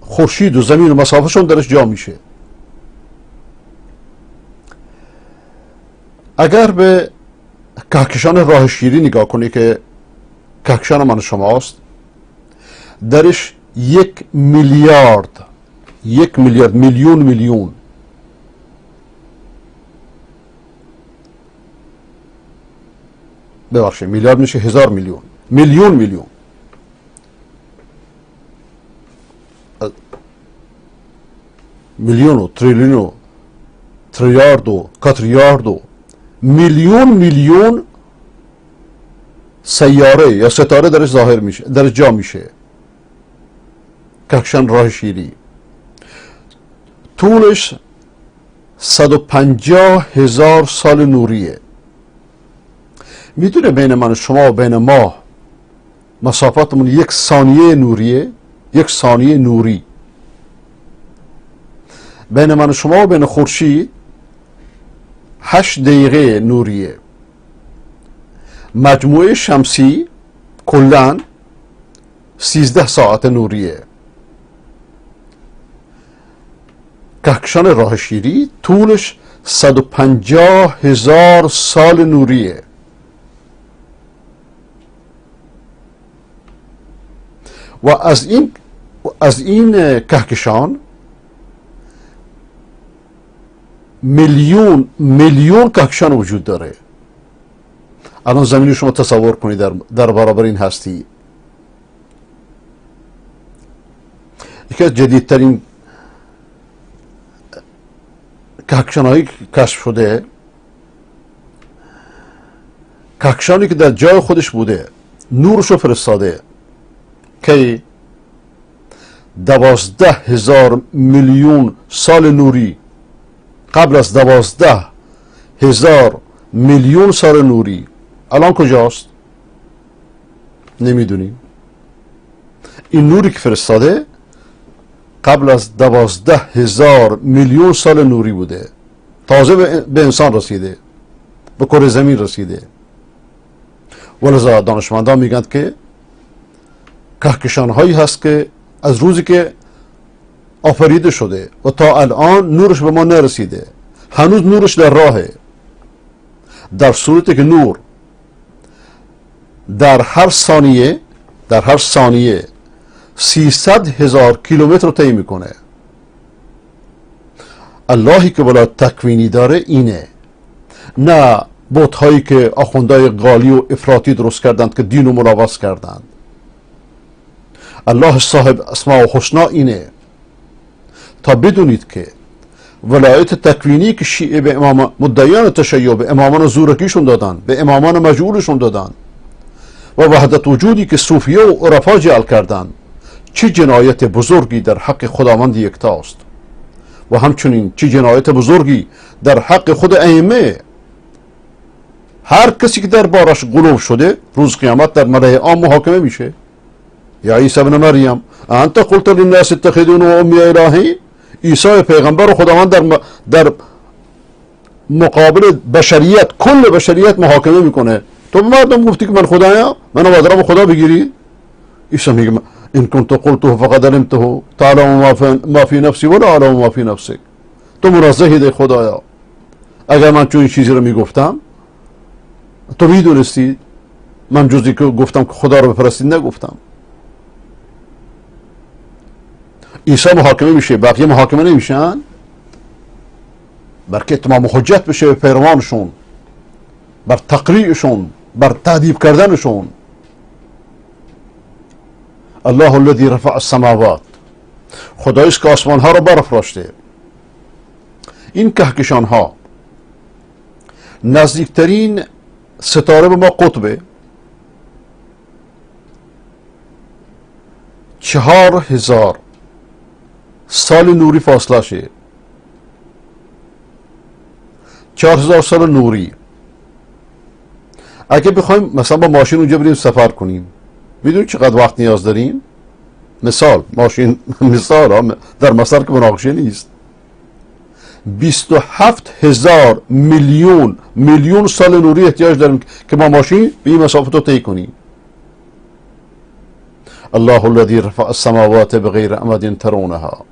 خورشید و زمین و مسافتشون درش جا میشه. اگر به کهکشان راه شیری نگاه کنی که کهکشان من شماست، درش 1 میلیارد میلیون ببخشید میلیارد میشه 1000 میلیون میلیون و تریلیون و تریارد و کاتریارد و میلیون سیاره یا ستاره درش ظاهر میشه، درش جا میشه. کهکشان راه شیری طولش 150,000 سال نوریه. میدونه بین من و شما و بین ماه مسافتمون 1 ثانیه نوریه، 1 ثانیه نوری. بین من و شما و بین خورشید 8 دقیقه نوریه. مجموعه شمسی کلاً 13 ساعت نوریه. کهکشان راه شیری طولش 150,000 سال نوریه. و از این کهکشان میلیون کهکشان وجود داره. الان زمین شما تصور کنید در برابر این هستی. یکی از جدیدترین کهکشان‌هایی کشف شده، کهکشانی که در جای خودش بوده، نورشو فرستاده که 12,000 میلیون سال نوری قبل از 12,000 میلیون سال نوری الان کجاست؟ نمیدونیم. این نوری که فرستاده قبل از 12,000 میلیون سال نوری بوده، تازه به انسان رسیده، به کره زمین رسیده. ولذا دانشمندان میگن که کهکشان هایی هست که از روزی که آفریده شده و تا الان نورش به ما نرسیده، هنوز نورش در راهه. در صورتی که نور در هر ثانیه 300,000 کیلومتر رو طی میکنه. اللهی که بالا تکوینی داره اینه، نه بت هایی که آخوندهای قالی و افراطی درست کردند که دین و ملوث کردند. الله صاحب اسماء و حسنا اینه تا بدونید که ولایت تکوینی که شیعه به امام مدعیان تشیع به امامان زورکیشون دادن، به امامان مجعولشون دادن، و وحدت وجودی که صوفیه و عرفا جعل کردن، چه جنایت بزرگی در حق خداوند یکتاست و همچنین چه جنایت بزرگی در حق خود ائمه. هر کسی که در بارش غلو شده روز قیامت در ملأ عام محاکمه میشه. یا عیسی ابن مریم انت قلت للناس اتخذوني وامي الهین، عیسی پیغمبر و خداوند در مقابل بشریت، کل بشریت محاکمه میکنه. تو به مردم گفتی که من خدایم، منو مادرم خدا بگیرید؟ عیسی میگه ان كنت قلته فقد علمته تعلم ما في نفسي ولا اعلم ما في نفسك. تو منزهی ده خدایا، اگر من چون این چیزی رو میگفتم تو میدونستی من جزی که گفتم که خدا رو بپرستید نگفتم. عیسی محاکمه میشه، بقیه محاکمه نمیشن، بلکه اتمام حجت بشه به پیروانشون، بر تقریعشون، بر تأدیب کردنشون. الله الذي رفع السماوات، خداییست که آسمان ها رو برافراشته. این کهکشان ها نزدیکترین ستاره به ما قطبه، 4000 سال نوری فاصله شه، 4000 سال نوری. اگه بخوایم مثلا با ماشین اونجا بریم سفر کنیم، میدونید چقدر وقت نیاز داریم؟ مثال ماشین، مثال در مسیر که مناقشه نیست، 27,000 میلیون سال نوری احتیاج داریم که ما ماشین به این مسافت رو طی کنیم. الله الذي رفع السماوات بغیر عمد ترونها،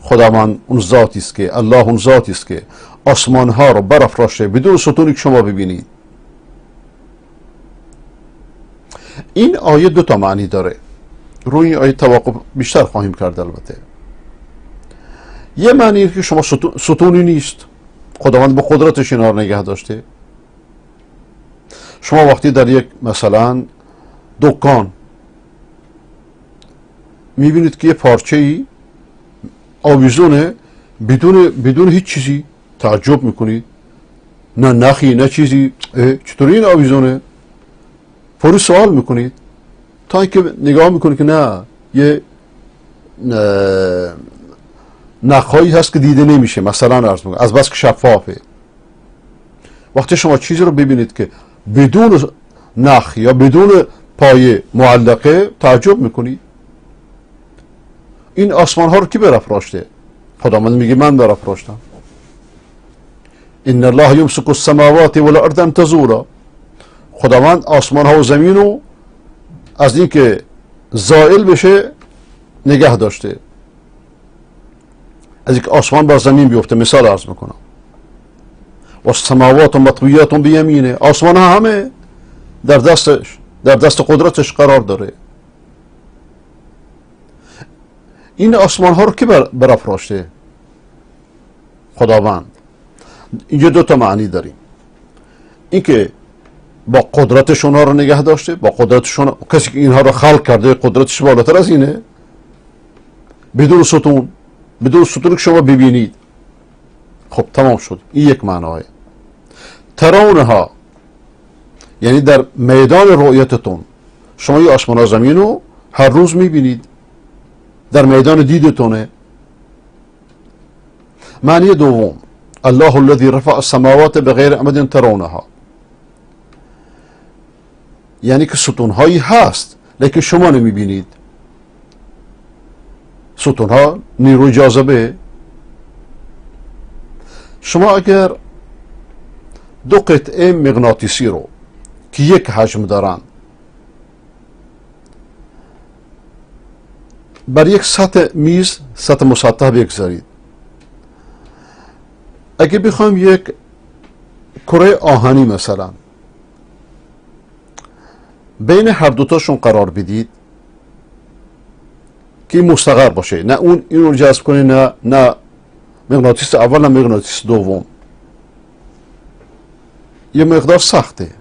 خداوند اون ذاتی است که، الله اون ذاتی است که آسمان ها رو برافراشته بدون ستونی که شما ببینید. این آیه دو تا معنی داره، روی این آیه توقف بیشتر خواهیم کرد. البته یه معنی که شما ستونی نیست، خداوند به قدرتش اینا رو نگه داشته. شما وقتی در یک مثلا دکان میبینید که یه پارچه ای آویزونه بدون هیچ چیزی، تعجب میکنید، نه نخی نه چیزی، چطوری این آویزونه؟ فوری سوال میکنید تا اینکه نگاه میکنید که نه، یه نخهایی هست که دیده نمیشه، مثلا عرض میکنم از بس که شفافه. وقتی شما چیزی رو ببینید که بدون نخ یا بدون پایه معلقه، تعجب میکنید. این آسمان ها رو کی برافراشته؟ خداوند میگه من برافراشتم. ان الله یمسک السماوات والارض ان تزولا، خداوند آسمان ها و زمین رو از این که زائل بشه نگه داشته، از این که آسمان بر زمین بیفته. مثال عرض میکنم، و السماوات مطویات بیمینه، آسمان ها همه در دست قدرتش قرار داره. این آسمان ها رو که برافراشته؟ خداوند. اینجا دو تا معنی داریم، این که با قدرتش اونها رو نگه داشته، با قدرتشون، کسی که اینها رو خلق کرده قدرتش بالاتر از اینه، بدون ستون که شما ببینید. خب تمام شد. این یک معناه. ترونها یعنی در میدان رؤیتتون شما این آسمان و زمین رو هر روز میبینید، در میدان دیدتونه. معنی دوم، الله الذي رفع السماوات بغیر عمد ترونها، یعنی که ستونهایی هست لیکن شما نمیبینید. ستونها نیروی جاذبه. شما اگر دو قطعه مغناطیسی رو که یک حجم دارن بر یک سطح میز، سطح مسطح بگذارید، اگه بخوایم یک کره آهنی مثلا بین هر دوتاشون قرار بدید که مستقر باشه، نه اون این رو جذب کنه، نه مغناطیس اول نه مغناطیس دوم، یه مقدار سخته،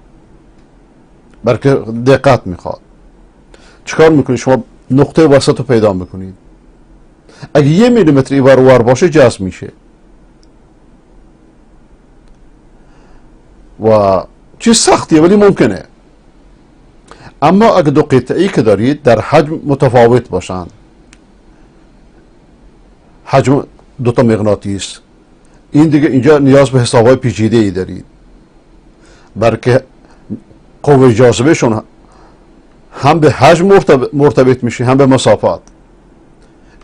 بلکه دقت میخواد. چیکار میکنید؟ شما نقطه وسط رو پیدا میکنید. اگه 1 میلیمتر این ور و ور باشه جذب میشه و چیز سختیه ولی ممکنه. اما اگه 2 قطعه‌ای که دارید در حجم متفاوت باشن، حجم 2 تا مغناطیس، این دیگه اینجا نیاز به حسابهای پیچیده ای دارید، بلکه قوه جاذبهشون هم به حجم مرتبط میشه هم به مسافت.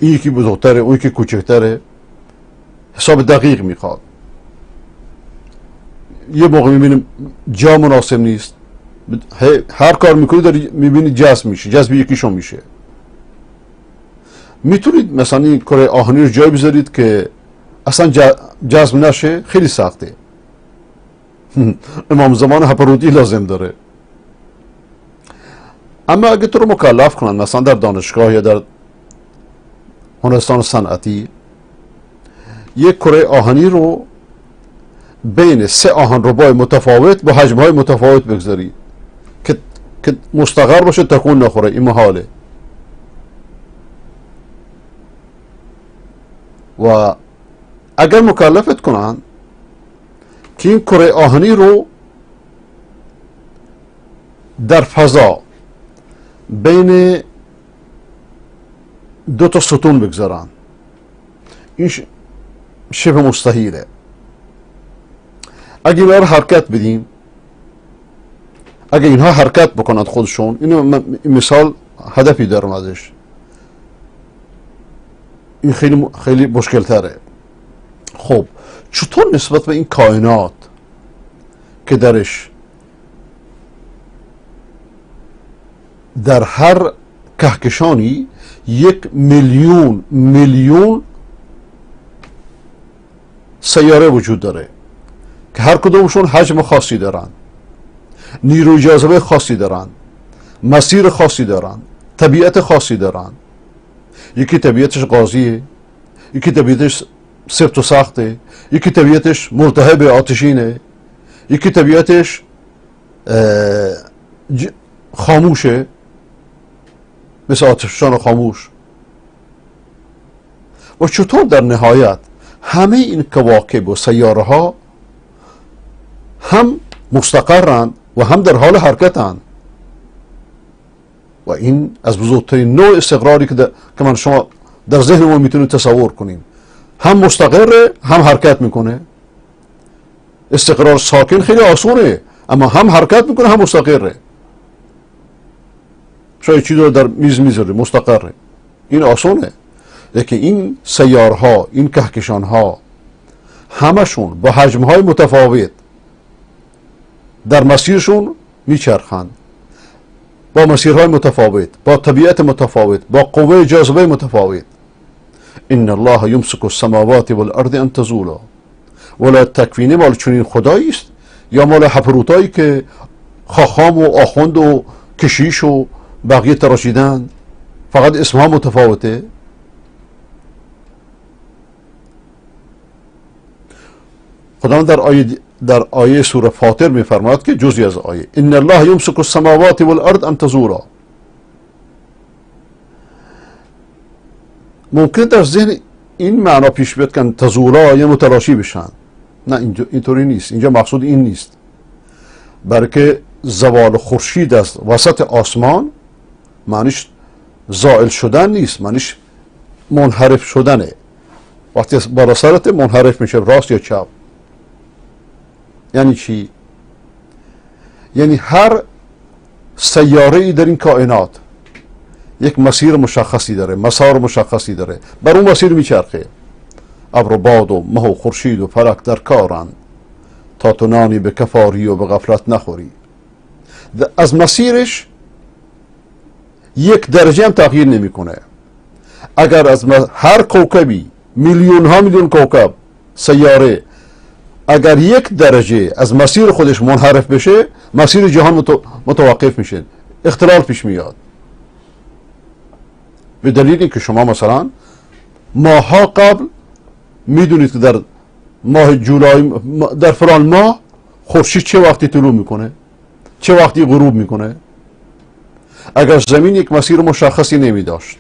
این یکی بزرگتره اون یکی کوچکتره، حساب دقیق میخواد. یه موقع میبینیم جا مناسب نیست، هر کار میکنی داری میبینی جذب میشه، جذب یکیشون میشه. میتونید مثلا این کره آهنی رو جای بذارید که اصلا جذب نشه، خیلی سخته. امام زمان هپرودی لازم داره. اما اگه تو رو مکلف کنن مثلا در دانشگاه یا در هنرستان صنعتی یک کره آهنی رو بین 3 آهنربای متفاوت با حجم‌های متفاوت بگذاری که مستقر باشه، تکون نخوره، این محاله. و اگر مکلفت کنن که این کره آهنی رو در فضا بین 2 تا ستون بگذارن، این شبه مستحیله. اگه اینها رو حرکت بدیم، اگه اینها حرکت بکنند خودشون، اینو مثال هدفی دارم ازش، این خیلی مشکل تره. خب چطور نسبت به این کائنات که درش در هر کهکشانی 1 میلیون سیاره وجود داره که هر کدومشون حجم خاصی دارن، نیروی جاذبه خاصی دارن، مسیر خاصی دارن، طبیعت خاصی دارن. یکی طبیعتش غازیه، یکی طبیعتش سفت و سخته، یکی طبیعتش ملتهب آتشینه، یکی طبیعتش خاموشه مثل آتشفشان خاموش. و چطور در نهایت همه این کواکب و سیاره ها هم مستقرن و هم در حال حرکتن. و این از بزرگترین نوع استقراری که من شما در ذهنمون میتونید تصور کنیم. هم مستقره هم حرکت میکنه. استقرار ساکن خیلی آسونه، اما هم حرکت میکنه هم مستقره. شاید چیزی رو در میز میذاره مستقره، این آسونه. لیکن این سیارها، این کهکشانها همشون با حجمهای متفاوت در مسیرشون میچرخند، با مسیرهای متفاوت، با طبیعت متفاوت، با قوه جاذبه متفاوت. ان الله یمسک السماوات والارض ان تزولا. ولایت تکوینی مال چنین خدایی است یا مال هپروتایی که خاخام و آخوند و کشیش و بقیه تراشیدن؟ فقط اسمها متفاوته. خداوند در آیه سوره فاطر میفرماید که جزئی از آیه ان الله یمسک السماوات والارض ان تزولا. ممکن در ذهن این معنا پیش بیاد که تزولا یا متلاشی بشن. نه، اینطوری نیست. اینجا مقصود این نیست، بلکه زوال خورشید از وسط آسمان معنیش زائل شدن نیست، معنیش منحرف شدنه. وقتی بالا سرت منحرف میشه راست یا چپ. یعنی چی؟ یعنی هر سیاره ای در این کائنات یک مسیر مشخصی داره، مسار مشخصی داره، بر اون مسیر میچرخه. ابر و باد و مه و خورشید و فلک در کارن تا تو نانی به کفاری و به غفلت نخوری. از مسیرش 1 درجه هم تغییر نمیکنه. اگر از هر کوکبی میلیون ها میلیون کوکب سیاره اگر 1 درجه از مسیر خودش منحرف بشه، مسیر جهان متوقف میشه، اختلال پیش میاد. به دلیل اینکه شما مثلا ماها قبل میدونید که در ماه جولای در فلان ماه خورشید چه وقتی طلوع میکنه، چه وقتی غروب میکنه. اگر زمین یک مسیر مشخصی نمی داشت،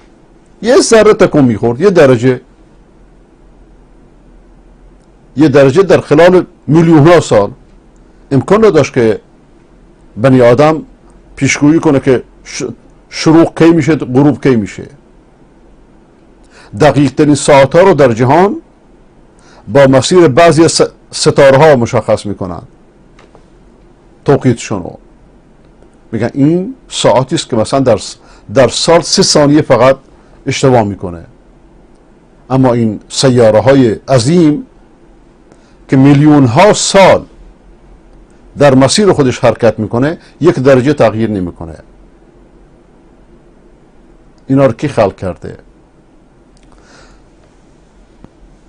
یه ذره تکون میخورد، یه درجه در خلال میلیون ها سال، امکان نداشت که بنی آدم پیشگویی کنه که شروق کی میشه، غروب کی میشه. دقیق ترین ساعت ها رو در جهان با مسیر بعضی ستاره ها مشخص میکنن، توقیتشون رو میگن این ساعتی است که مثلا در سال 3 ثانیه فقط اشتباه میکنه. اما این سیاره های عظیم که میلیون ها سال در مسیر خودش حرکت میکنه، 1 درجه تغییر نمیکنه. اینا رو کی خلق کرده؟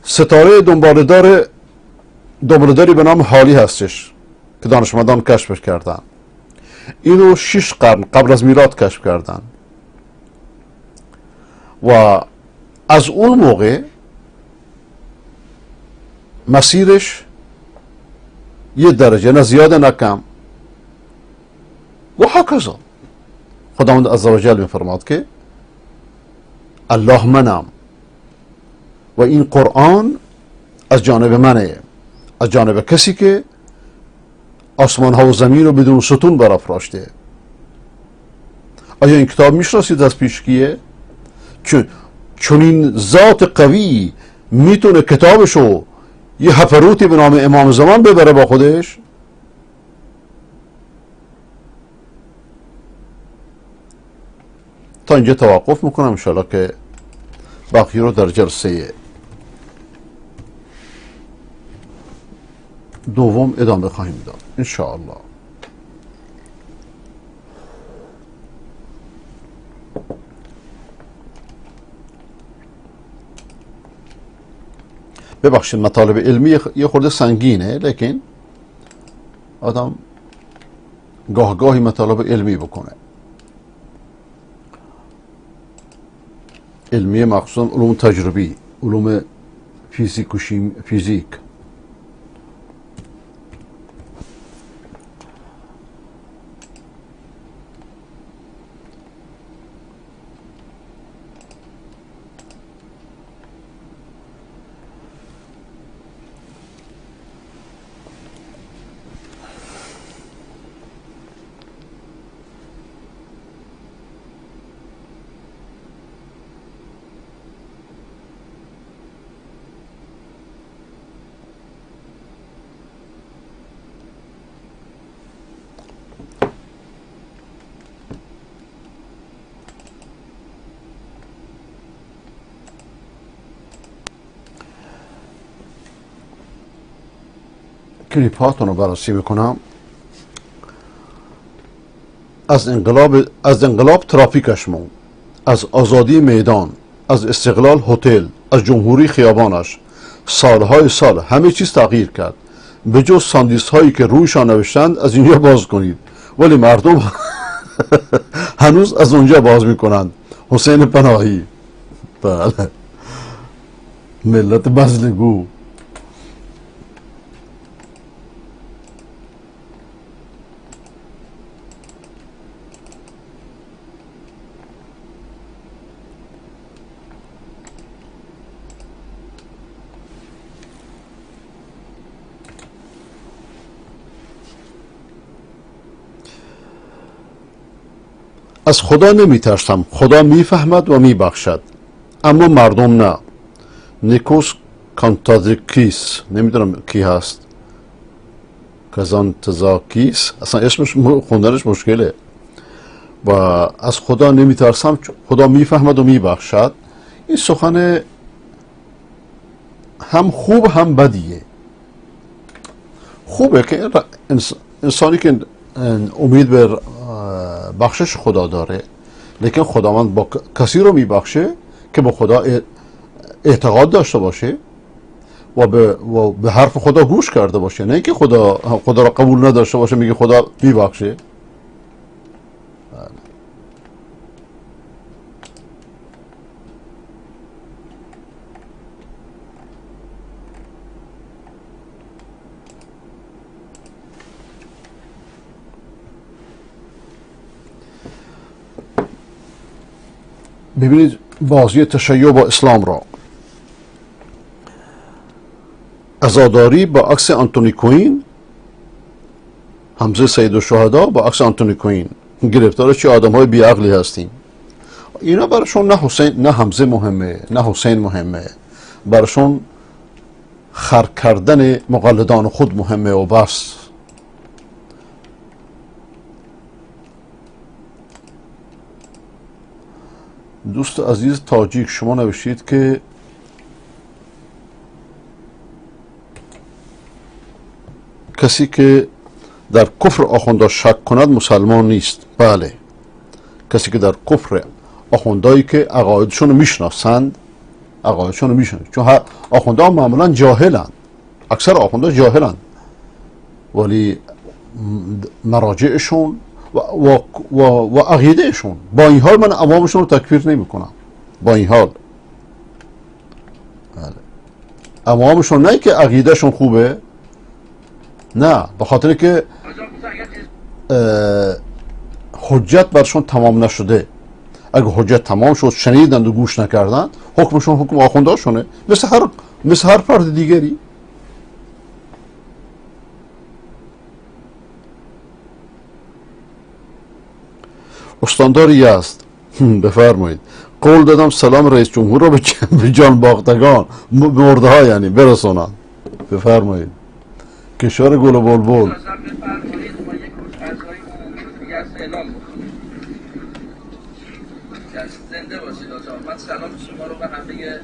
ستاره دنباله‌داری به نام هالی هستش که دانشمندان کشفش کردن. اینو 6 قرن قبل از میلاد کشف کردن و از اون موقع مسیرش 1 درجه، نه زیاده نه کم. و هکذا خداوند عزوجل میفرماد که الله منم و این قرآن از جانب منه، از جانب کسی که آسمان ها و زمین رو بدون ستون برافراشته. آیا این کتاب میشناسید از پیش کیه؟ چون این ذات قوی میتونه کتابشو یه هفروتی به نام امام زمان ببره با خودش؟ تا اینجا توقف میکنم، انشاءالله که باقی رو در جلسه دوم ادامه خواهیم داد انشاءالله. ببخشید مطالب علمی یه خورده سنگینه، لیکن آدم گاه گاهی مطالب علمی بکنه. علمی مخصوصا علوم تجربی، علوم فیزیک. کلیپ هاتون رو بررسی میکنم. از انقلاب ترافیکش موند، از آزادی میدان، از استقلال هتل، از جمهوری خیابانش. سالهای سال همه چیز تغییر کرد به جز ساندیس هایی که رویشان نوشتند از اینجا باز کنید، ولی مردم هنوز از اونجا باز میکنند. حسین پناهی. بله، ملت بزلگو. از خدا نمی ترسم، خدا می فهمد و می بخشد، اما مردم نه. نیکوس کانتازاکیس، نمیدونم کی هست، کازانتزاکیس، اصلا اسمش خوندنش مشکله. و از خدا نمی ترسم، خدا می فهمد و می بخشد. این سخن هم خوب هم بدیه. خوبه که انسانی که امید به بخشش خدا داره، لیکن خداوند با کسی رو میبخشه که با خدا اعتقاد داشته باشه و به حرف خدا گوش کرده باشه، نه که خدا رو قبول نداشته باشه میگه خدا میبخشه. ببینید بازی تشیع با اسلام را. عزاداری با عکس آنتونی کوین، حمزه سید الشهدا با عکس آنتونی کوین، گرفتار چه آدم های بیعقلی هستیم. اینا براشون نه حمزه مهمه نه حسین مهمه، براشون خر کردن مقلدان خود مهمه و بس. دوست عزیز تاجیک، شما نوشتید که کسی که در کفر آخوندا شک کند مسلمان نیست. بله، کسی که در کفر آخوندایی که عقایدشون رو میشناسند، چون آخوندا معمولا جاهلند، اکثر آخوندا جاهلند، ولی مراجعشون و عقیدهشون، با این حال من عوامشون رو تکفیر نمی کنم. با این حال عوامشون نه که عقیدهشون خوبه، نه، به خاطر که حجت برشون تمام نشده. اگه حجت تمام شد، شنیدند و گوش نکردن، حکمشون حکم آخونداشونه، مثل هر فرد دیگری. استاندار یزد، بفرمایید. قول دادم سلام رئیس جمهور را به جان باختگان، مرده ها یعنی، برسونم. بفرمایید. کشور گل و بلبل. زنده باشید آقا. من سلام شما رو به همه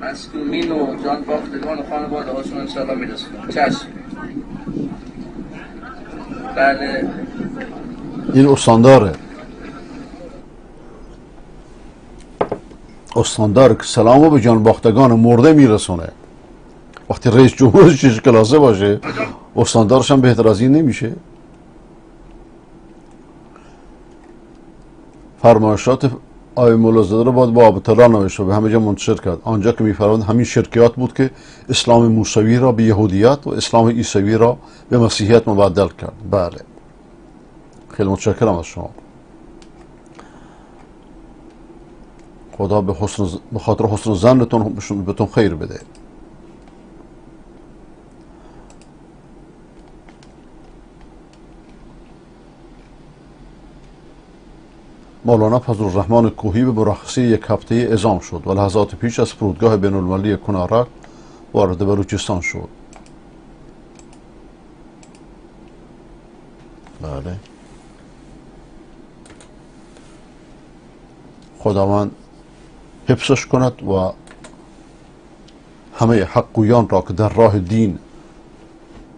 مسئولین و جان باختگان و خانواده هاشون انشاءالله میرسونم. چشم. بله. این استانداره. استاندار که سلامو به جان باختگان مرده میرسونه. وقتی رئیس جمهور 6 کلاسه باشه، استاندارش هم بهتر از این نمیشه. فرمایشات آیه مولازاده رو باید با ابطلا نوشت و به همه جا منتشر کرد. آنجا که میفرماند همین شرکیات بود که اسلام موسوی را به یهودیت و اسلام عیسوی را به مسیحیت مبدل کرد. بله، خیلی متشکرم از شما. خدا به خاطر حسن ظنتون بهتون خیر بده. مولانا فضلالرحمن کوهی به مرخصی 1 هفته اعزام شد و لحظات پیش از فرودگاه بین المللی کنارک وارد بلوچستان شد. بله، خداوند حفظش کند و همه حقگویان را که در راه دین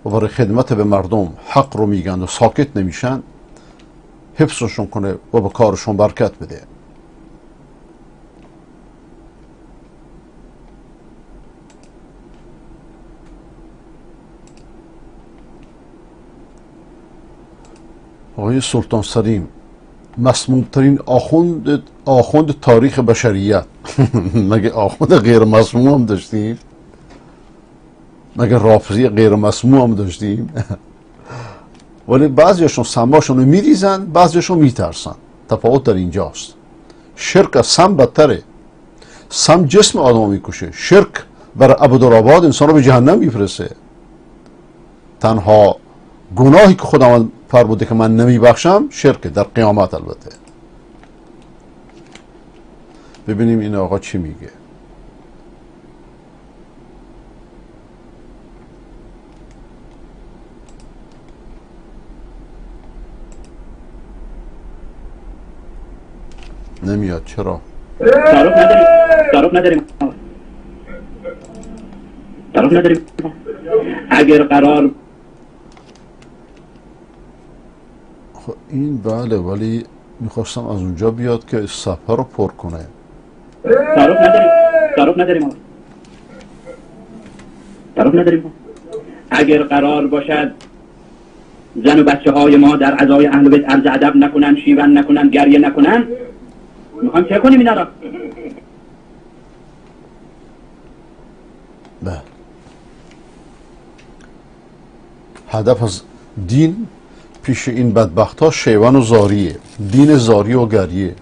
و برای خدمت به مردم حق رو میگن و ساکت نمیشن حفظشون کنه و به کارشون برکت بده. آقای سلطان سلیم، مسمومترین آخوند تاریخ بشریت. مگه آخوند غیر مسموم هم داشتیم؟ مگه رافضی غیر مسموم هم داشتیم؟ ولی بعضیشون سماشون رو میریزن، بعضیشون میترسن. تفاوت در اینجاست. شرک از سم بدتره. سم جسم آدم میکشه، شرک برای ابدالآباد انسان رو به جهنم میفرسته. تنها گناهی که خداوند فرموده که من نمیبخشم شرک، در قیامت البته. ببینیم این آقا چی میگه. نمیاد. چرا؟ تعارف نداریم. اگر قرار این بله، ولی میخواستم از اونجا بیاد که صفحه رو پر کنه. تعارف نداریم. اگر قرار باشد زن و بچه های ما در عزای اهل بیت عرض ادب نکنن، شیون نکنن، گریه نکنن، میخوایم چه کنیم اینا را؟ بله، هدف از دین پیش این بدبخت ها شیون و زاریه. دین زاری و گریه.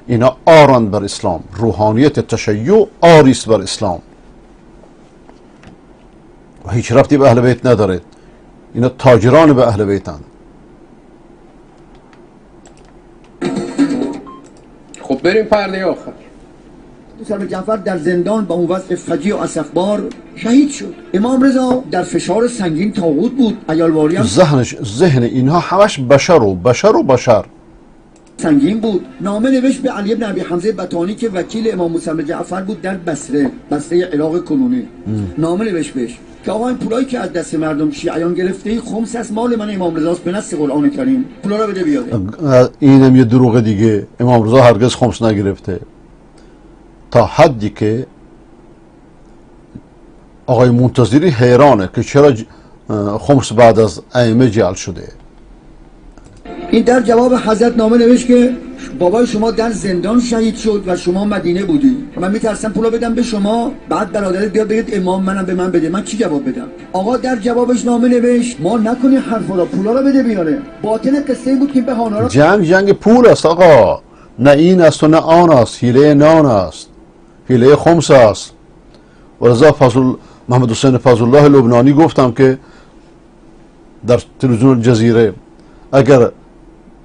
اینا آرند بر اسلام. روحانیت تشیع آریست بر اسلام و هیچ ربطی به اهل بیت نداره. اینا تاجران به اهل بیتن. خب بریم پرده آخر. سر جعفر در زندان با اون وضع فجیع و اسفبار شهید شد. امام رضا در فشار سنگین طاغوت بود. عیالواری هم ذهن اینها همش بشر و بشر سنگین بود. نامه نوشت به علی بن ابی حمزه بطانی که وکیل امام موسی بن جعفر بود در بصره عراق کنونی. نامه نوشت بهش که آقا این پولایی که از دست مردم شیعیان گرفته خمس از مال من امام رضاست به نص قرآن کریم، پولا رو بده بیاد. اینم یه دروغ دیگه. امام رضا هرگز خمس نگرفته، تا حدی که آقای منتظری حیرانه که چرا خمس بعد از ائمه جعل شده. این در جواب حضرت نامه نوشت که بابای شما در زندان شهید شد و شما مدینه بودی. من میترسم پولا بدم به شما، بعد برادرت بیاد بگید امام منم به من بده. من چی جواب بدم؟ آقا در جوابش نامه نوشت ما نکنی حرفا را، پولا را بده بیاره. باطن قصه این بود که بهانه را جنگ پول است آقا، نه این است و نه آن است. حیله نان است، حیله خمس است. و رضا محمد حسین فضل الله لبنانی گفتم که در تلویزیون جزیره اگر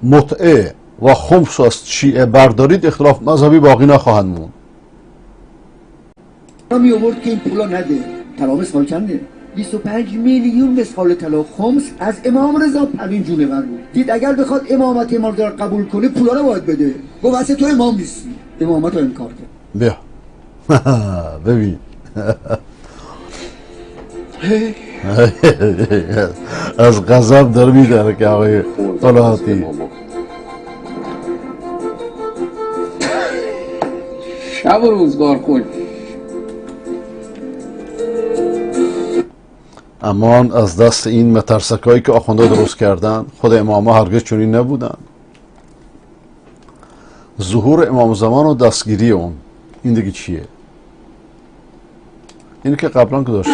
متعه و خمس از شیعه بردارید اختلاف مذهبی باقی نخواهند موند. می آورد که این پولا نده. طلا مسخال چنده؟ 25 میلیون مسخال طلا خمس از امام رضا پروین جونور بود. دید اگر بخواد امامت امام رضا قبول کنه پولا رو باید بده. گفت واسه تو امام نیستی. امامت رو انکار کرد. بیا ببین از غضب داره میداره که آقای طلعاتی شب و روزگار کن. امان از دست این مترسکایی که آخونده درست کردن. خود اماما هرگز چنین نبودن. ظهور امام زمان و دستگیری اون، این دیگه چیه؟ اینو که قبلا که داشته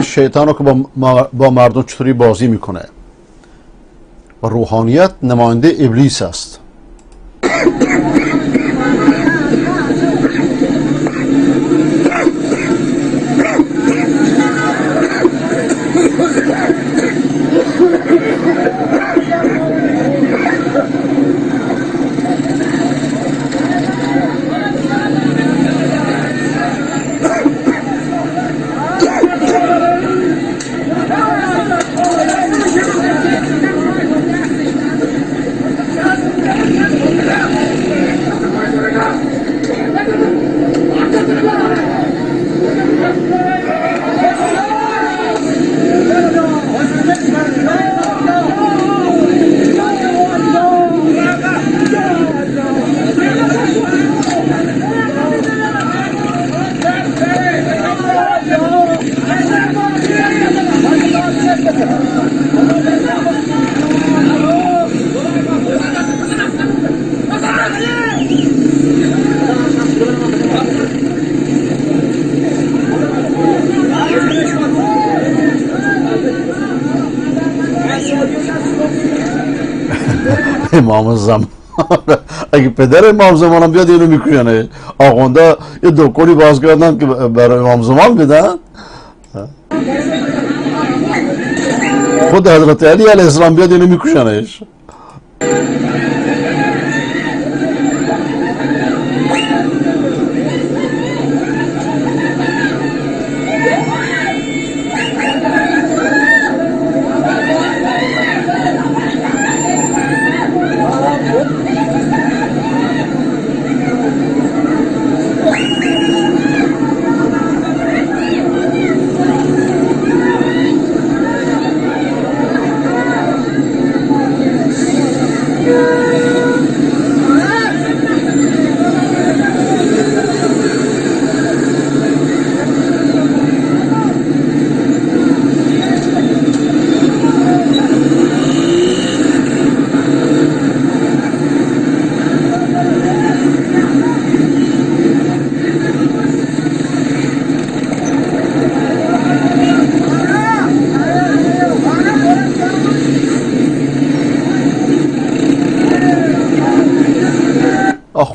شیطان رو که با مردم چطوری بازی میکنه و روحانیت نماینده ابلیس است. امام زمان اگه پدر امام زمان هم بیاد اینو میکنه. آخونده یه دکونی باز کردن که برای امام زمان بدن. خود حضرت علی علیه السلام بیاد اینو میکشنش.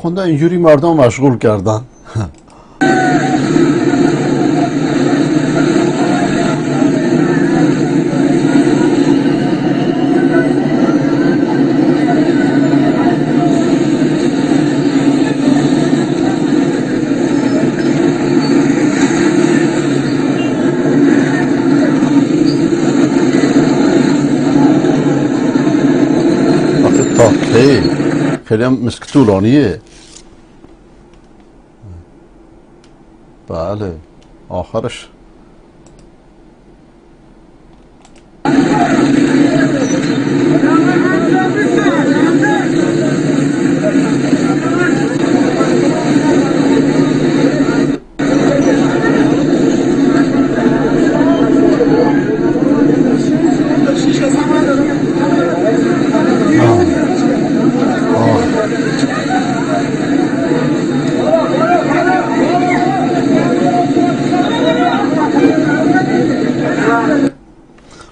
آخونده اینجوری مردم مشغول کردن. خیلی هم مثل طولانیه. بله آخرش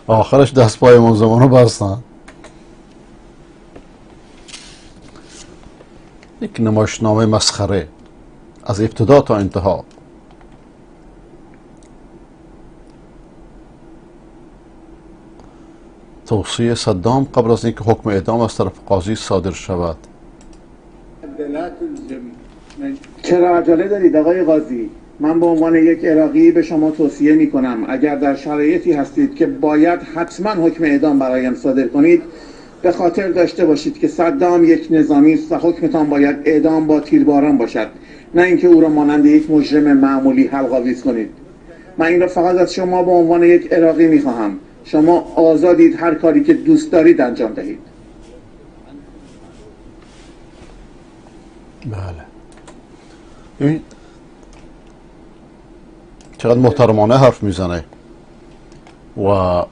آخرش دست پای منظمانو بستن. یک نمایشنامه مسخره از ابتدا تا انتها. توصیه صدام قبل از اینکه حکم اعدام از طرف قاضی صادر شود. چرا عجله دارید آقای قاضی؟ من به عنوان یک عراقی به شما توصیه می کنم اگر در شرایطی هستید که باید حتما حکم اعدام برایم صادر کنید، به خاطر داشته باشید که صدام یک نظامی است و حکمتان باید اعدام با تیرباران باشد، نه اینکه او را مانند یک مجرم معمولی حلق‌آویز کنید. من این را فقط از شما به عنوان یک عراقی می خواهم. شما آزادید هر کاری که دوست دارید انجام دهید. بله. این چقدر محترمانه حرف میزنه و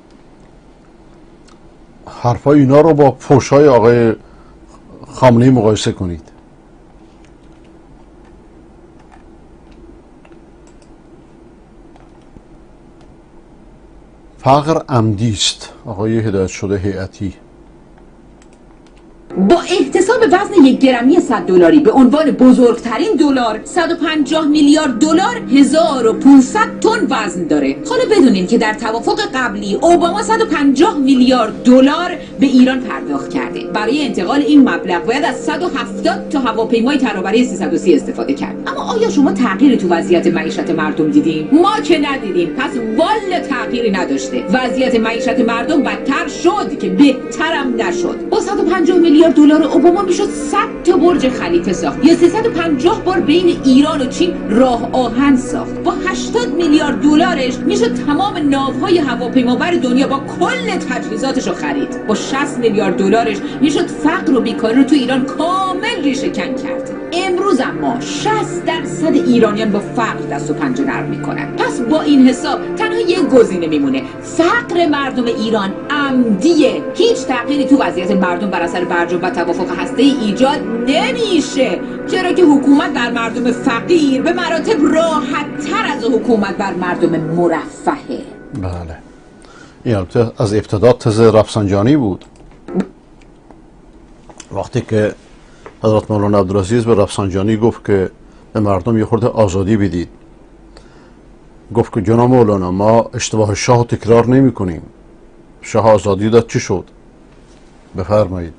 حرفای اینا رو با فحش‌های آقای خامنه‌ای مقایسه کنید. فقر عمدی است. آقای هدایت شده هیئتی با احتساب وزن 1 گرمی $100 به عنوان بزرگترین دلار 150 میلیارد دلار 1500 تن وزن داره. حالا بدونین که در توافق قبلی اوباما 150 میلیارد دلار به ایران پرداخت کرده. برای انتقال این مبلغ باید از 170 تا هواپیمای ترابری 330 استفاده کرد. اما آیا شما تغییری تو وضعیت معیشت مردم دیدین؟ ما که ندیدیم. پس والا تغییری نداشته. وضعیت معیشت مردم بدتر شد که بهترم نشد. با 150 میلیارد دلار اوباما میشد 100 تا برج خلیفه ساخت یا 350 بار بین ایران و چین راه آهن ساخت. با 80 میلیارد دلارش میشد تمام ناوهای هواپیمابر دنیا با کل تجهیزاتش رو خرید. با 60 میلیارد دلارش میشد فقر و بیکاری رو تو ایران کامل ریشه کن کرد. امروز اما 60% ایرانیان با فقر دست و پنجه نرم میکنن. پس با این حساب تنها یک گزینه میمونه: فقر مردم ایران عمدیه. هیچ تغییری تو وضعیت مردم بر اثر برجام و توافق هسته‌ای ایجاد نمیشه، چرا که حکومت بر مردم فقیر به مراتب راحت‌تر از حکومت بر مردم مرفهه. بله. این البته از ابتدا تز رفسنجانی بود. وقتی که حضرت مولانا عبدالعزیز به رفسنجانی گفت که به مردم یه خورده آزادی بدید، گفت که جناب مولانا ما اشتباه شاه تکرار نمی کنیم. شاه آزادی داد، چی شد؟ بفرمایید.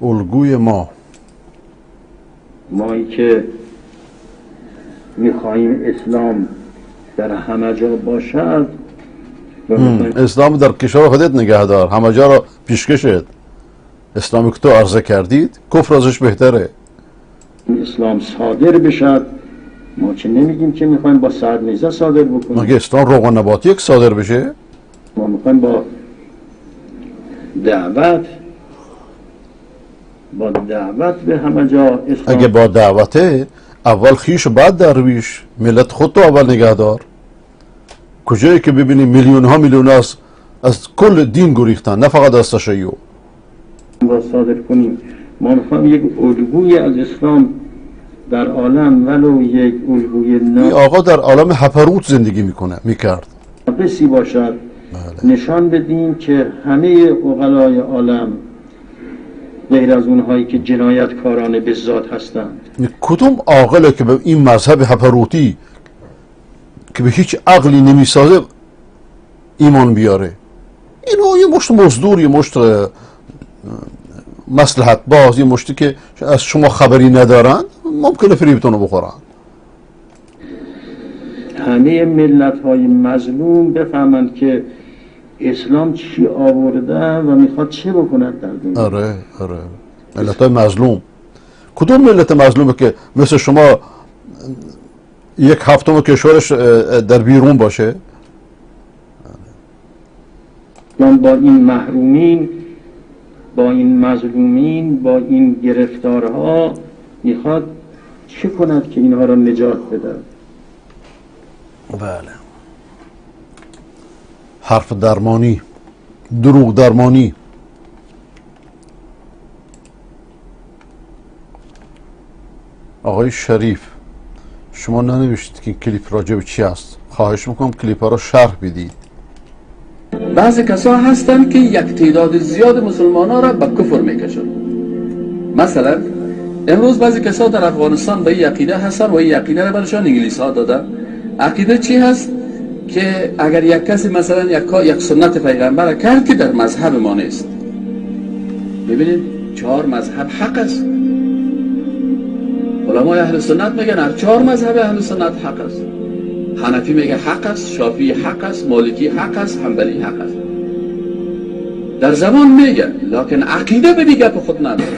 الگوی مایی که میخواییم اسلام در همه جا باشد، اسلام در کشور خودت نگه دار، همه جا را پیشکشید. اسلامی که تو عرضه کردید کفر ازش بهتره. اسلام صادر بشد، ما چه نمیگیم که میخوایم با سعد نیزه صادر بکنیم. مگه اسلام روغن نباتی یک صادر بشه؟ ما میخوایم با دعوت به همه جا اسلام. اگه با دعوته، اول خیش و بعد درویش. ملت خود تو اول نگه دار. کجایی که ببینی میلیون ها از کل دین گریختن، نه فقط از تشیع. با صادر کنیم. ما میخوایم یک الگوی از اسلام در عالم، ولو یک الگوی آقا در عالم هپروت زندگی میکرد. ناقصی باشد. بله. نشان بدیم که همه عقلای عالم غیر از اونهایی که جنایتکاران به ذات هستند. کدوم عاقله که به این مذهب هپروتی که به هیچ عقلی نمیسازه ایمان بیاره؟ اینو یه مشت مزدور، یه مشت مصلحت باز، یه مشتی که از شما خبری ندارن ممکنه فریبتونو بخورن. همه ملت های مظلوم بفهمند که اسلام چی آورده و میخواد چه بکند در دنیا. آره ملت های مظلوم. کدوم ملت مظلومه که مثل شما یک هفتم کشورش در بیرون باشه؟ من با این محرومین، با این مظلومین، با این گرفتارها میخواد چه کند که اینها را نجات بده؟ بله. حرف درمانی، دروغ درمانی. آقای شریف شما ننوشتید که کلیپ راجع به چی است؟ خواهش میکنم کلیپ ها را شرح بدید. بعضی کسا هستن که یک تعداد زیاد مسلمان ها را به کفر میکشن. مثلا امروز بعضی کسا در افغانستان به این عقیده هستن و این عقیده را برشان انگلیس ها دادن. عقیده چی هست؟ که اگر یک کسی مثلا یک سنت پیغمبر کرد که در مذهب ما نیست. ببینید 4 مذهب حق است. علمای اهل سنت میگن هر 4 مذهب اهل سنت حق است. حنفی میگه حق است، شافعی حق است، مالکی حق است، حنبلی حق است. در زبان میگه لکن عقیده به دیگه به خود نداره.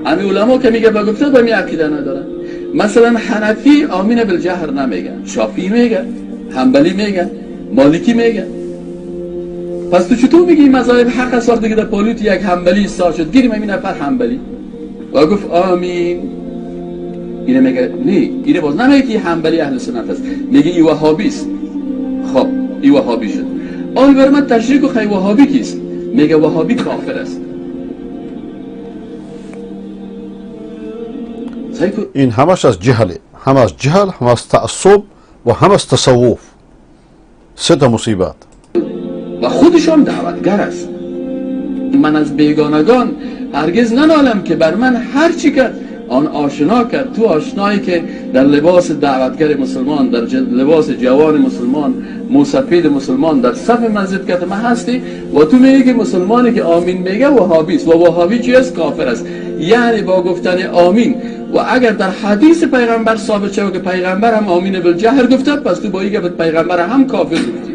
همین علما که میگه به گفته به می عقیده نداره. مثلا حنفی آمین بالجهر نمیگه، شافعی میگه، حنبلی میگه، مالکی میگه. پس تو چطور میگی مذاهب حق است وقتی که در پالیت یک حنبلی ایستاد شد گیریم این نفر حنبلی و گفت آمین؟ اینه میگه نه، اینه باز نمیگه که حنبلی اهل سنت است، میگه ای وهابی است. خب ای وهابی شد. آن بر من تشریح خی وهابی کیست؟ میگه وهابی کافر است. این همش از جهله، هم از جهل، هم از تعصب و هم از تصوف. 3 مصیبت. و خودشان دعوتگر است. من از بیگانگان هرگز ننالم که بر من هر چی کرد آن آشنا کرد. تو آشنایی که در لباس دعوتگر مسلمان، در لباس جوان مسلمان، موسفید مسلمان در صف مسجد کرد ما هستی و تو میگی که مسلمانی که آمین میگه وهابی است. و وهابی چی است؟ کافر است. یعنی با گفتن آمین و اگر در حدیث پیغمبر ثابت شود که پیغمبر هم آمین بالجهر گفته، پس تو با اینکه پیغمبر هم کافر گفتی.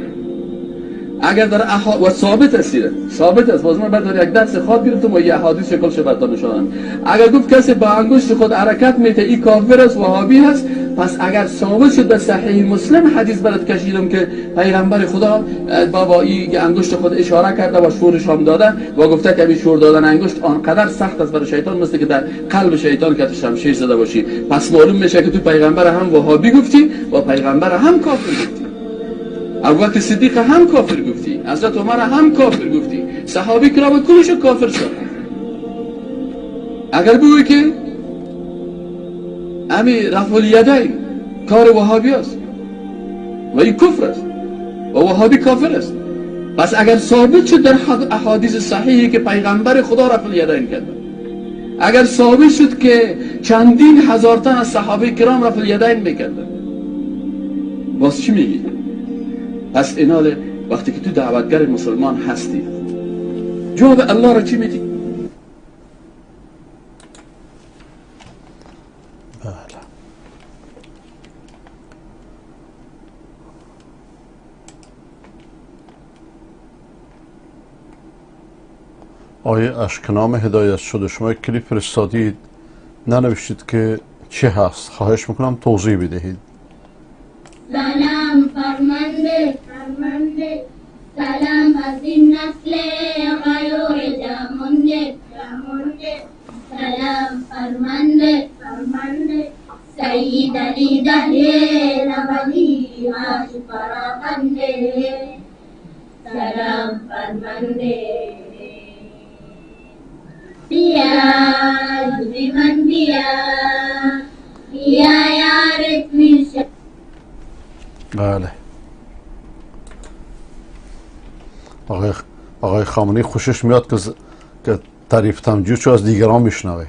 اگر در و ثابت است، ثابت است. باز من بعد یک درس خواب گرفتم و یه احادیث شکل شبرتا نشانم. اگر گفت کسی با انگشت خود حرکت میته این کافر است، وهابی هست. پس اگر ثابت شد در صحیح مسلم حدیث برات کشیدم که پیغمبر خدا با این انگشت خود اشاره کرده و شورش هم داده و گفته که این شور دادن انگشت آنقدر سخت است برای شیطان مثل که در قلب شیطان که شمشیر زده باشی. پس معلوم میشه که تو پیغمبر هم وهابی گفتی و پیغمبر هم کافر گفتی. ابوبکر صدیق هم کافر گفتی، حضرت عمر هم کافر گفتی، صحابه کرام کلش کافر شد. اگر بگویی که امی رفع الیدین کار وهابی است و این کفر است و وهابی کافر است، پس اگر ثابت شد در احادیث صحیحی که پیغمبر خدا رفع الیدین کرد، اگر ثابت شد که چندین هزار تن از صحابه کرام رفع الیدین میکردن، باز چی میگی؟ پس ایناله وقتی که تو دعوتگر مسلمان هستی جواب الله را چی میدی؟ بله. آیه اشکنام هدایت شده شما یک کلیپ فرستادید ننوشتید که چه هست؟ خواهش میکنم توضیح بدهید. سلام فرمانده سلام از این نسل غیور جامونده سلام فرمانده سید علی دهر نبدی عاش پراکنده سلام فرمانده بیا دوی من بیا یارت میشه. بله. آقای خامنه‌ای خوشش میاد که تعریف تمجید چو از دیگران میشنوه.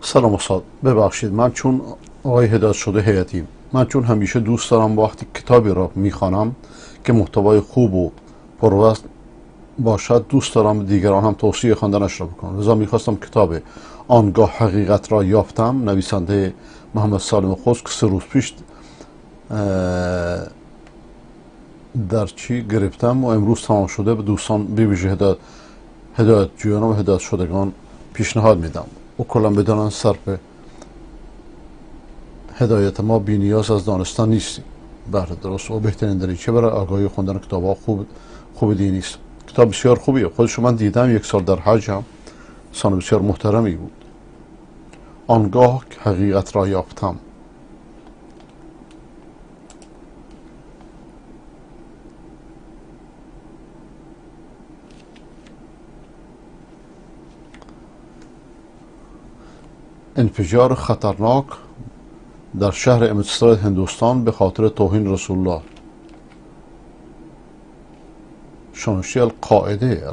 سلام استاد، ببخشید من چون آقای هدایت شده هیئتی، من چون همیشه دوست دارم وقتی کتابی را میخوانم که محتوای خوب و پروست باشد، دوست دارم دیگران هم توصیه خواندنش را بکنم. لذا میخواستم کتاب آنگاه حقیقت را یافتم نویسنده محمد سالم خشک 3 روز پیش در چی گرفتم و امروز تمام شده به دوستان بی ویژه هدایت جویان و هدایت شدگان پیشنهاد میدم و کلا بدانن صرف هدایت ما بی نیاز از دانستن نیستی. بله درست و بهترین دریچه برای آگاهی خوندن کتاب ها خوب دینی است. کتاب بسیار خوبیه، خودش من دیدم، 1 سال در حج هم انسان بسیار محترمی بود. آنگاه حقیقت را یافتم. انفجار خطرناک در شهر امرتسر هندوستان به خاطر توهین رسول الله. شانشی القاعده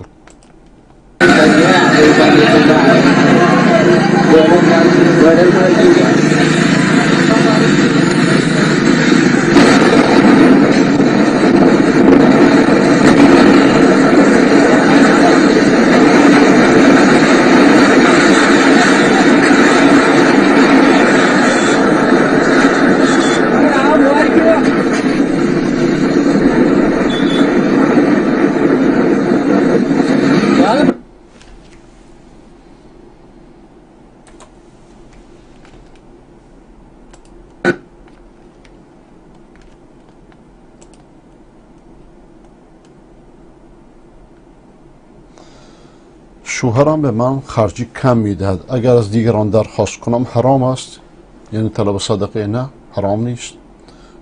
شوهرم به من خرجی کم میدهد، اگر از دیگران درخواست کنم حرام است؟ یعنی طلب صدقه؟ نه، حرام نیست.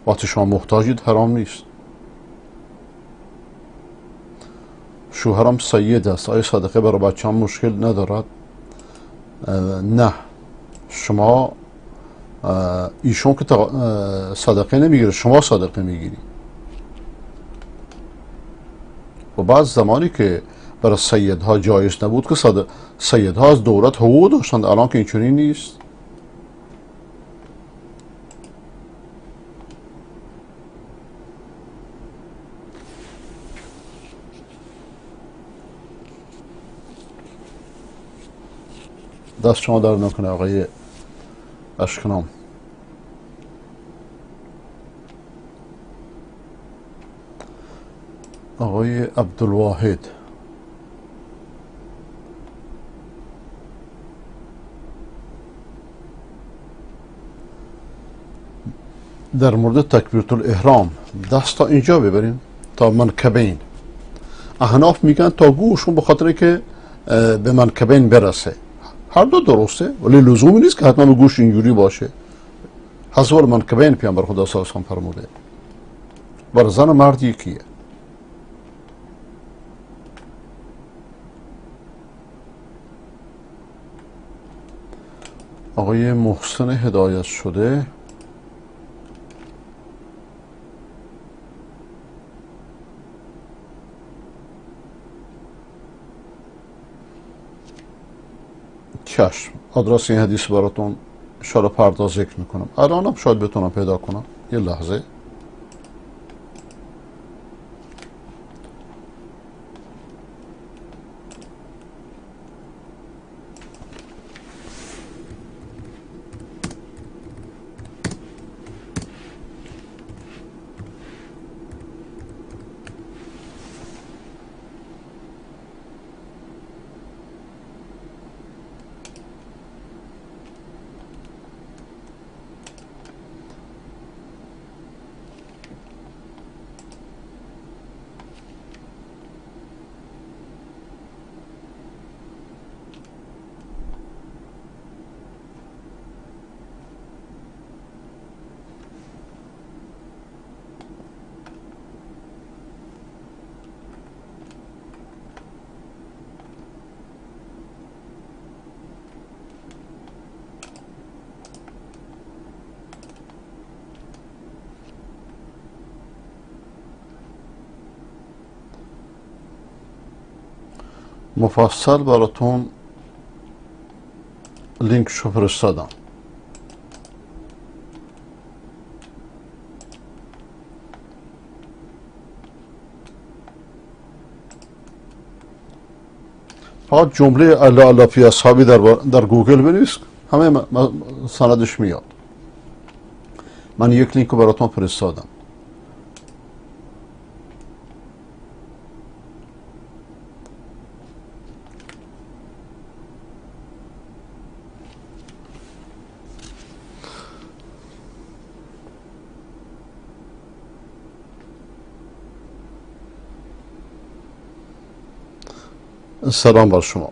وقتی شما محتاجید حرام نیست. شوهرم سید است، آیا صدقه برای بچه هم مشکل ندارد؟ نه، شما ایشون که صدقه نمیگیره، شما صدقه میگیری. و بعد زمانی که برای سیدها جایز نبود که سیدها از دولت حقوق داشتند، الان که اینچنین نیست. دست شما درد نکنه آقای اشکنام. آقای عبدالواحد، در مورد تکبیرة الاحرام دست تا اینجا ببرین، تا منکبین. احناف میگن تا گوشون، به خاطر که به منکبین برسه. هر دو درسته، ولی لزومی نیست که حتما به گوش اینجوری باشه. حسب المنکبین پیامبر خدا صلی الله علیه و آله فرموده. برای زن و مرد یکیه. آقای محسن هدایت شده، چشم، آدرس این حدیث براتون انشاءالله فردا ذکر میکنم. الانم شاید بتونم پیدا کنم. یه لحظه. مفصل براتون لینکشو فرستادم. فقط جمله الا الا فی اصحابی در گوگل بنویس، همه سندش میاد. من یک لینک رو براتون فرستادم. سلام بر شما.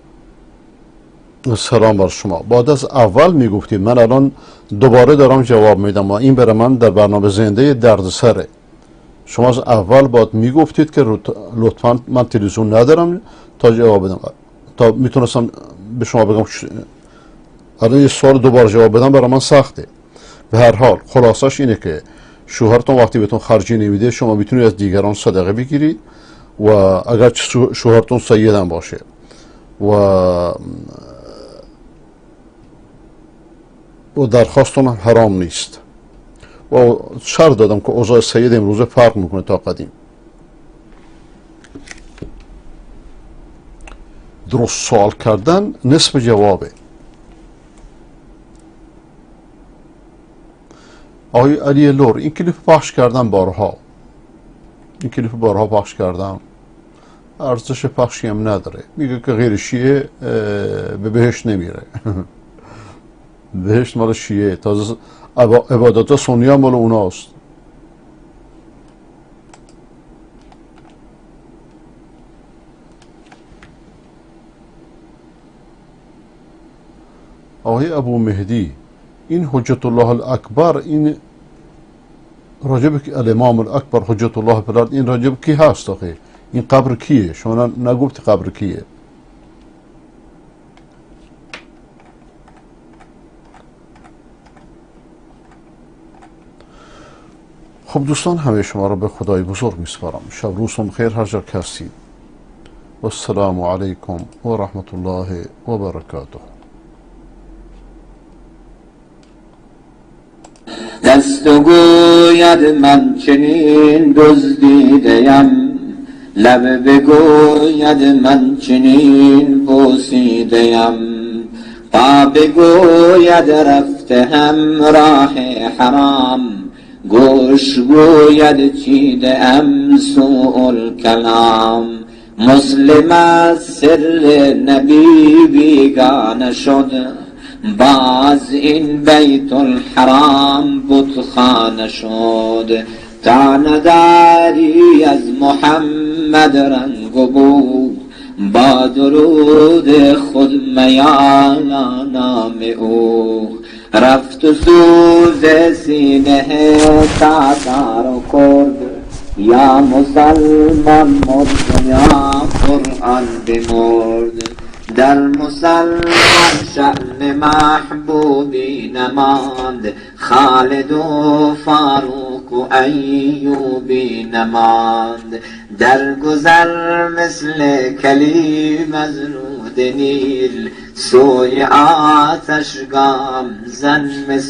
سلام بر شما. بعد از اول میگفتید، من الان دوباره دارم جواب میدم و این برای من در برنامه زنده دردسره. شما از اول باید میگفتید که لطفا من تلویزیون ندارم تا جواب بدم، تا میتونستم به شما بگم. الان یه سوال دوباره جواب بدم برای من سخته. به هر حال خلاصش اینه که شوهرتون وقتی بهتون خرجی نمیده، شما میتونید از دیگران صدقه بگیرید و اگر شوهرتون سیدم باشه و درخواستون هم حرام نیست. و شرط دادم که اوضاع سید امروزه فرق میکنه تا قدیم. درست سوال کردن نصف جوابه. آقای علی لور، این کلیپ پخش کردم بارها. پخش کردم. ارزش پخشی هم نداره. میگه که غیر شیعه به بهشت نمیره. بهشت مال شیعه، تازه عبادت سنی هم مال اوناست. آقای ابو مهدی، این حجت الله الاکبر، این راجب الامام الاکبر حجت الله فی الارض، این راجب کی هست آخه؟ این قبر کیه؟ شما نگفتی قبر کیه؟ خب دوستان، همه شما را به خدای بزرگ میسپارم. شب روزتون خیر هر جا که هستید. و السلام علیکم و رحمت الله و برکاته. دست و گوید من چنین دزدیده‌ام، لب بگوید من چنین بوسیده‌ام، پا بگوید رفته هم راه حرام، گوش گوید چیده‌ام سوء الکلام. مسلم از سر نبی بیگانه شد، باز این بیت الحرام بتخانه شد. تا نداری از محمد رنگ و بو، با درود خود میالا نام او. رفت و سوز سینه تاتار و کرد، یا مسلمان مرد یا قرآن بمرد. در مسلمان شأن محبوبی نماند، خالد و فاروق و ایوبی نماند. در گذر مثل کلیم از رود نیل، سوی آتشگاه زن مثل